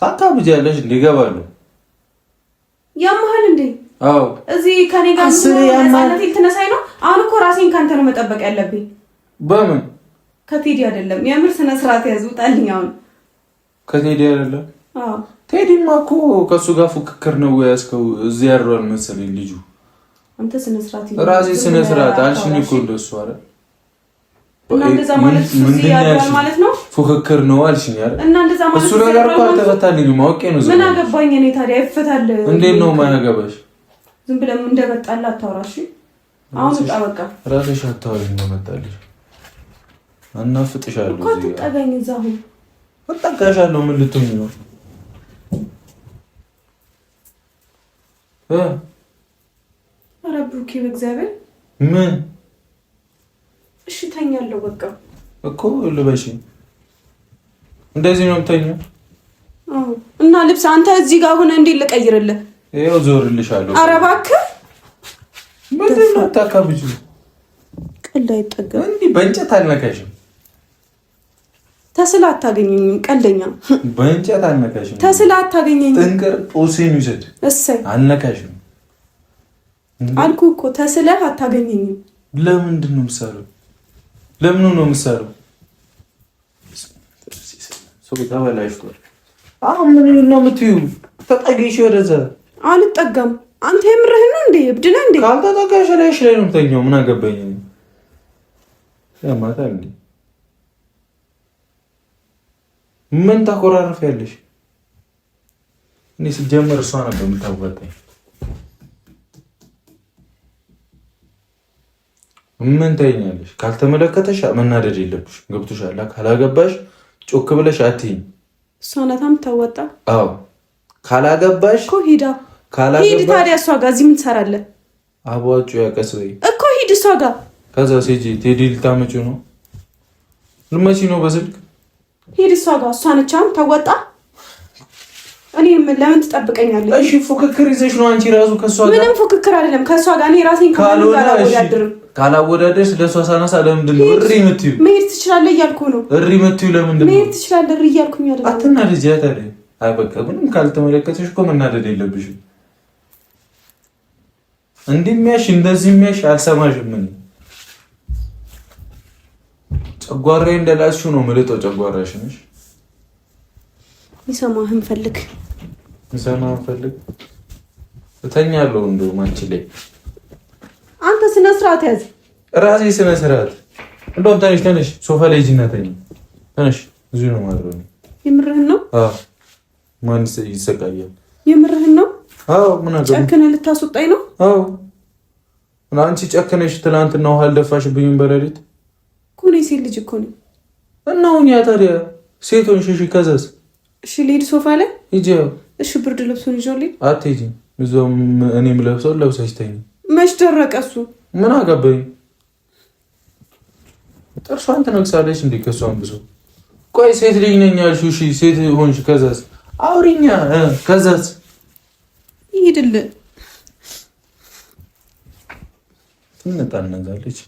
ታካብጃለሽ እንደ እገባለሁ። ያመሃል እንዴ? አዎ እዚህ ከኔ ጋር ነፃነት ልትነሳኝ ነው? አሁን እኮ ራሴን ካንተ ነው መጠበቅ ያለብኝ። በምን? ከቴዲ አይደለም። የምር ስነ ስርዓት ያዝ። ውጣልኝ አሁን። ከቴዲ አይደለም? አዎ ቴዲማ እኮ ከሱ ጋር ፉክክር ነው ያስከው። እዚህ ያሯል መሰለኝ ልጁ። አንተ ስነ ስርዓት ይዘህ ራሴ ስነ ስርዓት አልሽኝ እኮ እንደሱ አይደል? እና እንደዛ ማለት እዚህ ያሯል ማለት ነው። ፉክክር ነው አልሽኝ አይደል? እና እንደዛ ማለት እሱ ነገር እኮ አልተፈታልኝም። አውቄ ነው። ምን አገባኝ እኔ ታዲያ? ይፈታል። እንዴት ነው የማያገባሽ? ዝም ብለህ እንደመጣላ አታውራሽ። አሁን ውጣ በቃ። ራስሽ አታውሪኝ ነው መጣልሽ። እናፍጥሻለሁ። እኮ አትጠጋኝ። እዛው እጠጋሻለሁ። ምን ልትሆኝ ነው? ኧረ ብሩኬ በእግዚአብሔር ምን? እሺ ተኛለሁ በቃ እኮ ልበሽ። እንደዚህ ነው የምተኛው? አዎ። እና ልብስ አንተ እዚህ ጋር ሆነ እንዴት ልቀይርልህ? ይኸው ዞርልሻለሁ። ኧረ እባክህ ምንድን ነው የምታካብጂው? ቀልድ አይጠገብም። እንዲህ በእንጨት አልነካሽም። ተስላ አታገኘኝም። ቀልደኛ። በእንጨት አልነካሽም። ተስላ አታገኘኝም። ጥንቅር ጦሴን ይውሰድ። እሰይ አልነካሽም አልኩህ እኮ ተስለህ አታገኘኝም። ለምንድን ነው የምትሰራው? ለምን ነው የምትሰራው? ሰው ተበላሽቷል። አሁን ምን ነው የምትይው? ተጠጊሽ ወደዛ። አልጠጋም። አንተ የምርህን ነው እንዴ? እብድ ነህ እንዴ? ካልተጠጋሽ ላይሽ ላይ ነው የምተኛው። ምን አገባኝ? ያማታል እንዴ? ምን ታኮራርፊያለሽ? እኔ ሲጀመር እሷ ነበር የምታዋጣኝ። ምን ታይኛለሽ? ካልተመለከተሽ መናደድ የለብሽ። ገብቶሻል? ካላገባሽ ጮክ ብለሽ አትይኝ። እሷ ናት የምታዋጣ። አዎ ካላገባሽ እኮ ሂድ ታዲያ እሷ ጋር እዚህ ምን ትሰራለህ? አቧጩ ያቀስበይ እኮ ሂድ እሷ ጋር። ከዛ ሴጂ ቴዲ ልታመጪው ነው? ልመጪ ነው በስልክ? ሂድ እሷ ጋር። እሷ ነች ታዋጣ። እኔም ለምን ትጠብቀኛለህ? እሺ ፉክክር ይዘሽ ነው አንቺ ራሱ ከሷ ጋር? ምንም ፉክክር አይደለም ከሷ ጋር። እኔ ራሴን ካላወዳድርም ካላወዳደርሽ ለሷ ሳናሳ ለምንድን ነው እሪ የምትይው? መሄድ ትችላለህ እያልኩህ ነው። እሪ የምትይው ለምንድን ነው? መሄድ ትችላለህ እሪ እያልኩኝ አይደለም። አትናደጂ ታዲያ። አይ በቃ ምንም ካልተመለከተሽ እኮ መናደድ የለብሽም። እንደሚያሽ እንደዚህ የሚያሽ አልሰማሽም። ምን ጨጓራዬ እንደላስሽው ነው የምልጠው። ጨጓራሽ ነሽ። ይሰማህን ፈልግ እተኛለሁ። እንደውም አንቺ ላይ አንተ ስነ ስርዓት ያዝ። ራሴ ስነ ስርዓት። እንደውም ተነሽ ሶፋ ላይ ሂጂና ተኝ። ተነሽ። እዚሁ ነው ማድረው። የምርህን ነው? አዎ። ማን ይሰቃያል? የምርህን ነው? አዎ። ምን አገባኝ? ጨክነህ ልታስወጣኝ ነው? አዎ። አንቺ ጨክነሽ ትናንትና ውሃ አልደፋሽብኝም በሌሊት እኮ። እኔ ሴት ልጅ እኮ ነኝ። እና አሁን ያ ታዲያ ሴት ሆንሽ። እሺ ከዛስ? እሺ ልሂድ ሶፋ ላይ ሂጂ። እሺ ብርድ ልብሱን ይዞልኝ አትሄጂም? እዛው እኔም ለብሰውን ለብሰሽ ተኝ። መች ደረቀ እሱ? ምን አገባኝ? ጥርሷን ትነክሳለች እንዴ ከሷን ብሶ። ቆይ ሴት ልጅ ነኝ ያልሽው? እሺ ሴት ሆንሽ። ከዛስ? አውሪኛ። ከዛስ? ይሄድልህ። ትነጣነዛለች።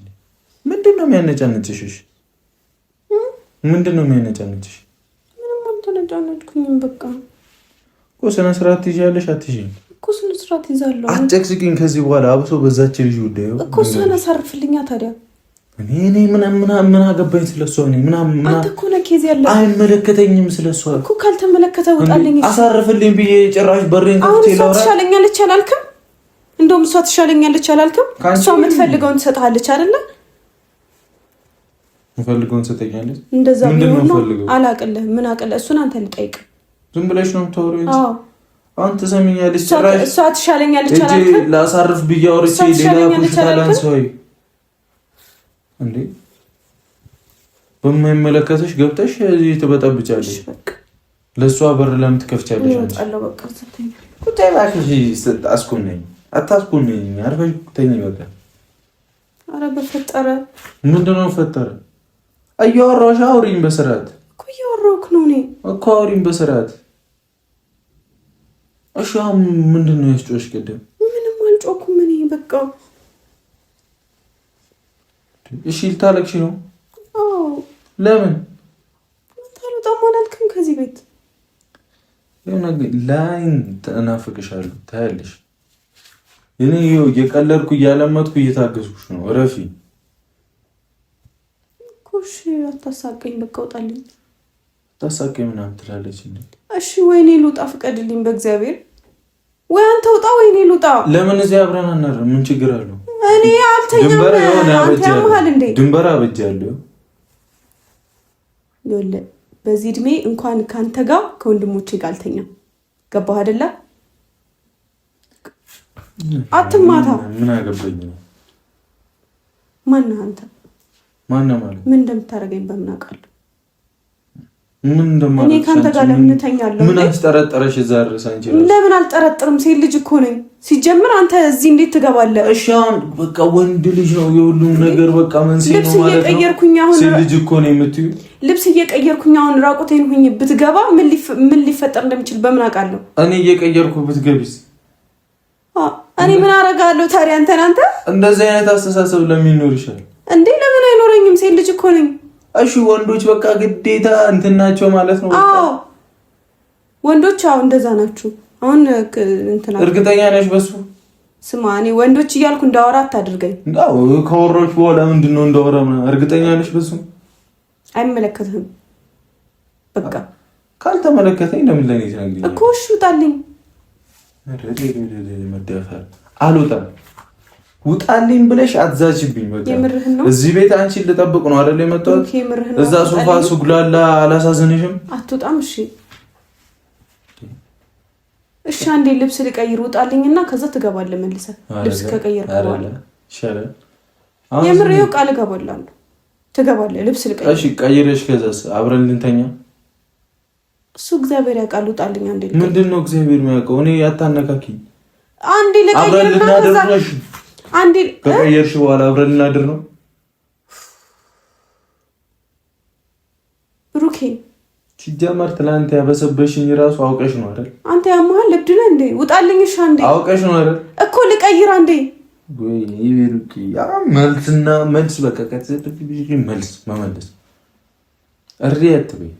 ምንድን ነው የሚያነጫንጭሽ? ምንድን ነው የሚያነጫንጭሽ? ምንም አልተነጫነጭኩኝም። በቃ እኮ ስነ ስርዓት ትይዣለሽ። አትይዥም እኮ ስነ ስርዓት ይዛለሁ። አትጨቅጭቂኝ ከዚህ በኋላ አብሶ በዛች ልጅ ጉዳዩ እኮ እሷን አሳርፍልኛ ታዲያ። እኔ ምን አገባኝ ስለሷ? እኔ አንተ እኮ ነህ ኬዝ ያለ አይመለከተኝም ስለሷ እኮ። ካልተመለከተ ውጣልኝ። አሳርፍልኝ ብዬ ጭራሽ በሬን ከፍቼ ላውራ። እሷ ትሻለኛለች አላልክም? እንደውም እሷ ትሻለኛለች አላልክም? እሷ የምትፈልገውን ትሰጥሃለች አይደለ? የምፈልገውን ትሰጠኛለች። እንደዛ ቢሆን ነው አላቅልህም። ምን አቅልህ? እሱን አንተ ልጠይቅ። ዝም ብለሽ ነው የምታወሪው እንጂ አንተ ሰሚኛለች። ጭራሽ እሷ ትሻለኛለች አላልክም? ላሳርፍ ብዬ አውርቼ ሌላ ኩሽታላን ሰው እንዴ በማይመለከተሽ ገብተሽ እዚህ ትበጠብጫለሽ። ለሷ በር ለምን ትከፍቻለሽ? አለው በቃ ሰተኝ ቁጣ ባክሽ አስኮነኝ። አታስኮነኝ። አርፈሽ ተኝ በቃ። አረ በፈጠረ ምንድነው ፈጠረ? አያወራሽ አውሪኝ በስርዓት እኮ እያወራሁህ ነው እኔ እኮ አውሪኝ በስርዓት። እሺ ምንድነው ያስጮሽ? ቅድም ምንም አልጮኩም እኔ በቃ። እሺ ልታለቅሽ ነው? አዎ። ለምን ታልወጣም አላልክም ከዚህ ቤት? የሆነ ላይን ተናፍቅሻለሁ ታያለሽ። እኔ እየቀለድኩ እያለመጥኩ እየታገስኩሽ ነው። እረፊ እኮ። እሺ አታሳቀኝ በቃ ውጣልኝ። አታሳቀኝ ምናምን ትላለች እንዴ? እሺ ወይኔ ልውጣ ፍቀድልኝ በእግዚአብሔር። ወይ አንተ ውጣ ወይኔ ልውጣ። ለምን እዚህ አብረን አናድር? ምን ችግር አለው? እኔ አልተኛም። አንተ ያመሃል እንዴ? ድንበር አበጃለሁ። ይኸውልህ በዚህ እድሜ እንኳን ካንተ ጋር ከወንድሞቼ ጋር አልተኛም። ገባህ አይደለ? አትማታ። ምን አገባኝ ነው? ማነህ አንተ? ማነህ ማለት ምን እንደምታደርገኝ በምን አውቃለሁ? ምን እንደማለት እኔ ካንተ ጋር ለምን ተኛለሁ? ምን አስጠረጠረሽ? እዛ ድረስ አንቺ ለምን አልጠረጥርም? ሴት ልጅ እኮ ነኝ። ሲጀምር አንተ እዚህ እንዴት ትገባለህ? እሺ አሁን በቃ ወንድ ልጅ ነው የሁሉም ነገር በቃ መንስኤ ነው ማለት ነው። ልብስ እየቀየርኩኝ አሁን ሴት ልጅ እኮ ነው የምትይው። ልብስ እየቀየርኩኝ አሁን ራቁቴን ሁኝ ብትገባ ምን ሊፈጠር እንደሚችል በምን አውቃለሁ? እኔ እየቀየርኩ ብትገቢስ? እኔ ምን አደርጋለሁ ታዲያ? አንተ እንደዚህ አይነት አስተሳሰብ ለምን ይኖርሻል እንዴ? ለምን አይኖረኝም? ሴት ልጅ እኮ ነኝ። እሺ ወንዶች በቃ ግዴታ እንትን ናቸው ማለት ነው? አዎ ወንዶች አዎ እንደዛ ናቸው። አሁን እንትና እርግጠኛ ነሽ በሱ? ስማ እኔ ወንዶች እያልኩ እንዳወራ አታድርገኝ። አዎ ከወሮች በኋላ ምንድነው እንዳወራ? እርግጠኛ ነሽ በሱ? አይመለከትህም። በቃ ካልተመለከተኝ ለምን ለኔ ትነግሪኝ እኮ? እሺ ውጣልኝ። መደፈር አልወጣም። ውጣልኝ ብለሽ አትዛችብኝ። በቃ እዚህ ቤት አንቺን ልጠብቅ ነው አይደል የመጣሁት? እዛ ሶፋ ሱግላላ አላሳዝንሽም? አትወጣም? እሺ እሺ አንዴ ልብስ ልቀይር ውጣልኝና ከዛ ትገባለህ መልሰህ። ልብስ ከቀየርኩ በኋላ ይሻላል። የምር ይኸው ቃል እገባለሁ። ትገባለህ ልብስ ልቀይር። እሺ ቀይረሽ ከዛስ አብረን ልንተኛ? እሱ እግዚአብሔር ያውቃል። ውጣልኝ አንዴ። ምንድነው እግዚአብሔር የሚያውቀው? እኔ ያታነካኪኝ። አንዴ ልቀይር አብረን ልናድር ነው። አንዴ ከቀየርሽ በኋላ አብረን ልናድር ነው። ብሩኬ ሲጀመር ትላንት ያበሰበሽኝ ራሱ አውቀሽ ነው አይደል? አንተ ያመሃል ልብድ ነህ እንዴ? ውጣልኝ። እሺ አንዴ አውቀሽ ነው አይደል? እኮ ልቀይር አንዴ። ወይ ይብሩኪ ያ መልስና መልስ በቃ ከተሰጥሽ መልስ መመለስ እሪያት በይ።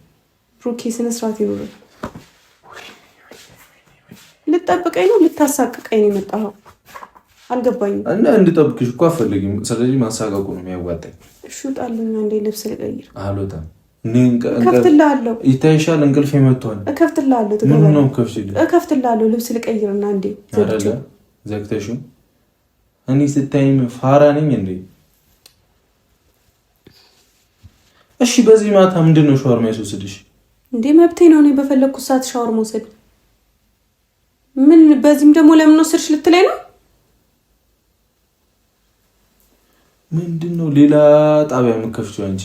ብሩኬ ስነ ስርዓት ይኖር። ልጠብቀኝ ነው ልታሳቅቀኝ ነው የመጣኸው? አልገባኝም። እና እንድጠብቅሽ እኮ አፈልግም። ስለዚህ ማሳቀቁ ነው የሚያዋጣኝ። እሺ ውጣልኝ አንዴ ልብስ ልቀይር። አልወጣም። እከፍትልሃለሁ። ይታይሻል፣ እንቅልፍ መጥቷል። እከፍትልሃለሁ። ምን ነው ከፍሽልኝ? እከፍትልሃለሁ። ልብስ ልቀይርና አንዴ ዘግተሽው። እኔ ስታይም ፋራ ነኝ እንዴ? እሺ በዚህ ማታ ምንድነው ሻወር የሚያስወስድሽ እንዴ? መብቴ ነው። እኔ በፈለኩት ሰዓት ሻወር መውሰድ። ምን በዚህም ደግሞ ለምን ወሰድሽ ልትለኝ ነው? ምንድነው ሌላ ጣቢያ የምከፍቺው አንቺ?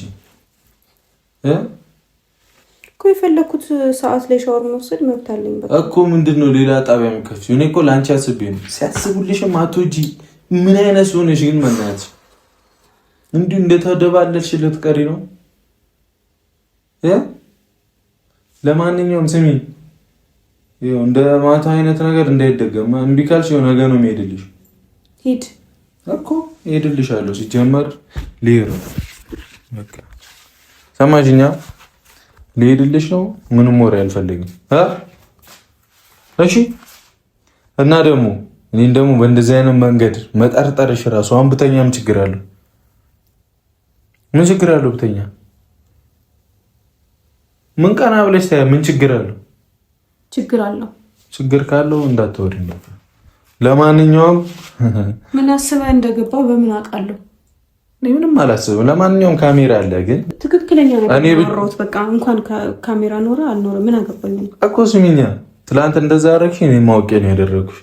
እኮ የፈለኩት ሰዓት ላይ ሻወር መውሰድ መብት አለኝ እኮ። ምንድነው ሌላ ጣቢያ የምከፍቺው? እኔ እኮ ላንቺ አስቤ ነው። ሲያስቡልሽም አትወጂ። ምን አይነት ሆነሽ ግን መናት እንዲሁ እንደተደባለልሽ ልትቀሪ ነው? ለማንኛውም ስሚ፣ ይኸው እንደ ማታ አይነት ነገር እንዳይደገም። እምቢ ካልሽ የሆነ ነገ ነው የሚሄድልሽ። ሂድ እኮ እሄድልሻለሁ። ሲጀመር ልሄድ ነው በቃ። ሰማሽኛ? ልሄድልሽ ነው። ምንም ወሬ አልፈልግም። እሺ። እና ደግሞ እኔን ደግሞ በእንደዚህ አይነት መንገድ መጠርጠርሽ ራሱ አሁን ብተኛም ችግር አለው። ምን ችግር አለው ብተኛ? ምን ቀና ብለሽ ታያ? ምን ችግር አለው? ችግር አለው። ችግር ካለው እንዳትወሪ ነበር። ለማንኛውም ምን አስበህ እንደገባ በምን አውቃለሁ? ምንም አላስብም። ለማንኛውም ካሜራ አለ፣ ግን ትክክለኛ ነገር ነው። በቃ እንኳን ካሜራ ኖረ አልኖረ ምን አገባኝ እኮ። ስሚኛ፣ ትላንት እንደዛ አደረግሽ፣ እኔ ማውቄ ነው ያደረግኩሽ።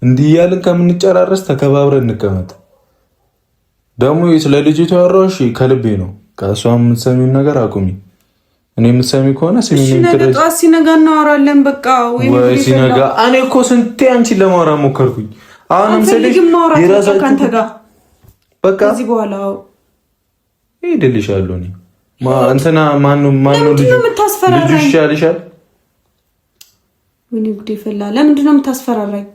እንዲህ እያልን ከምንጨራረስ ተከባብረን እንቀመጥ። ደግሞ ስለ ልጅቷ ያወራሁሽ ከልቤ ነው። ከእሷ የምትሰሚውን ነገር አቁሚ። እኔ የምትሰሚ ከሆነ ጠዋት ሲነጋ እናወራለን። በቃ ወይ ሲነጋ። እኔ እኮ ስንቴ አንቺን ለማውራት ሞከርኩኝ። አሁንም ከአንተ ጋር በቃ ከዚህ በኋላ ሄድልሻለሁ። እኔ እንትና ማነው ልጁ ይሻልሻል። ወይኔ ጉዴ ፈላ። ለምንድን ነው የምታስፈራራኝ?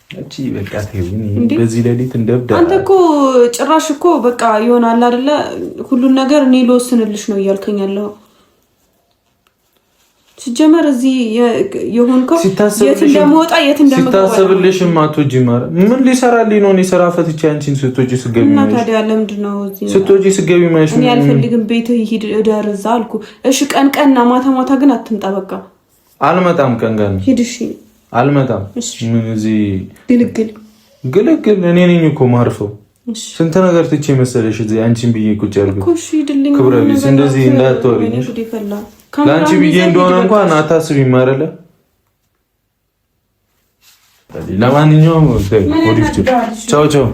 እቺ በቃ ተይኝ። በዚህ ሌሊት እንደብዳ አንተ እኮ ጭራሽ እኮ በቃ ይሆናል አይደለ? ሁሉን ነገር እኔ ልወስንልሽ ነው እያልከኝ ያለው። ሲጀመር እዚህ የሆንከው የት እንደምወጣ የት እንደምገባ ሲታሰብልሽም አትወጂ ማለት ምን ሊሰራልኝ ነው? እኔ ስራ ፈትቼ አንቺን ስትወጪ ስገቢ እና ታዲያ ለምንድን ነው እዚህ ስትወጪ ስገቢ ማለት ነው? እኔ አልፈልግም። ቤትህ ሂድ እደር እዛ አልኩ። እሺ ቀን ቀንና ማታ ማታ ግን አትምጣ። በቃ አልመጣም። ቀን ቀን ሂድ። እሺ አልመጣም። ምን እዚህ ግልግል እኔ ነኝ እኮ ማርፈው። ስንት ነገር ትቼ መሰለሽ እዚህ አንቺን ብዬ ቁጭ ያልኩት እኮ። እሺ ሂድልኝ። ክብረ ቢስ እንደዚህ እንዳትወሪኝ። ለአንቺ ብዬ እንደሆነ እንኳን አታስቢም አይደለ? ለማንኛውም ቻው ቻው።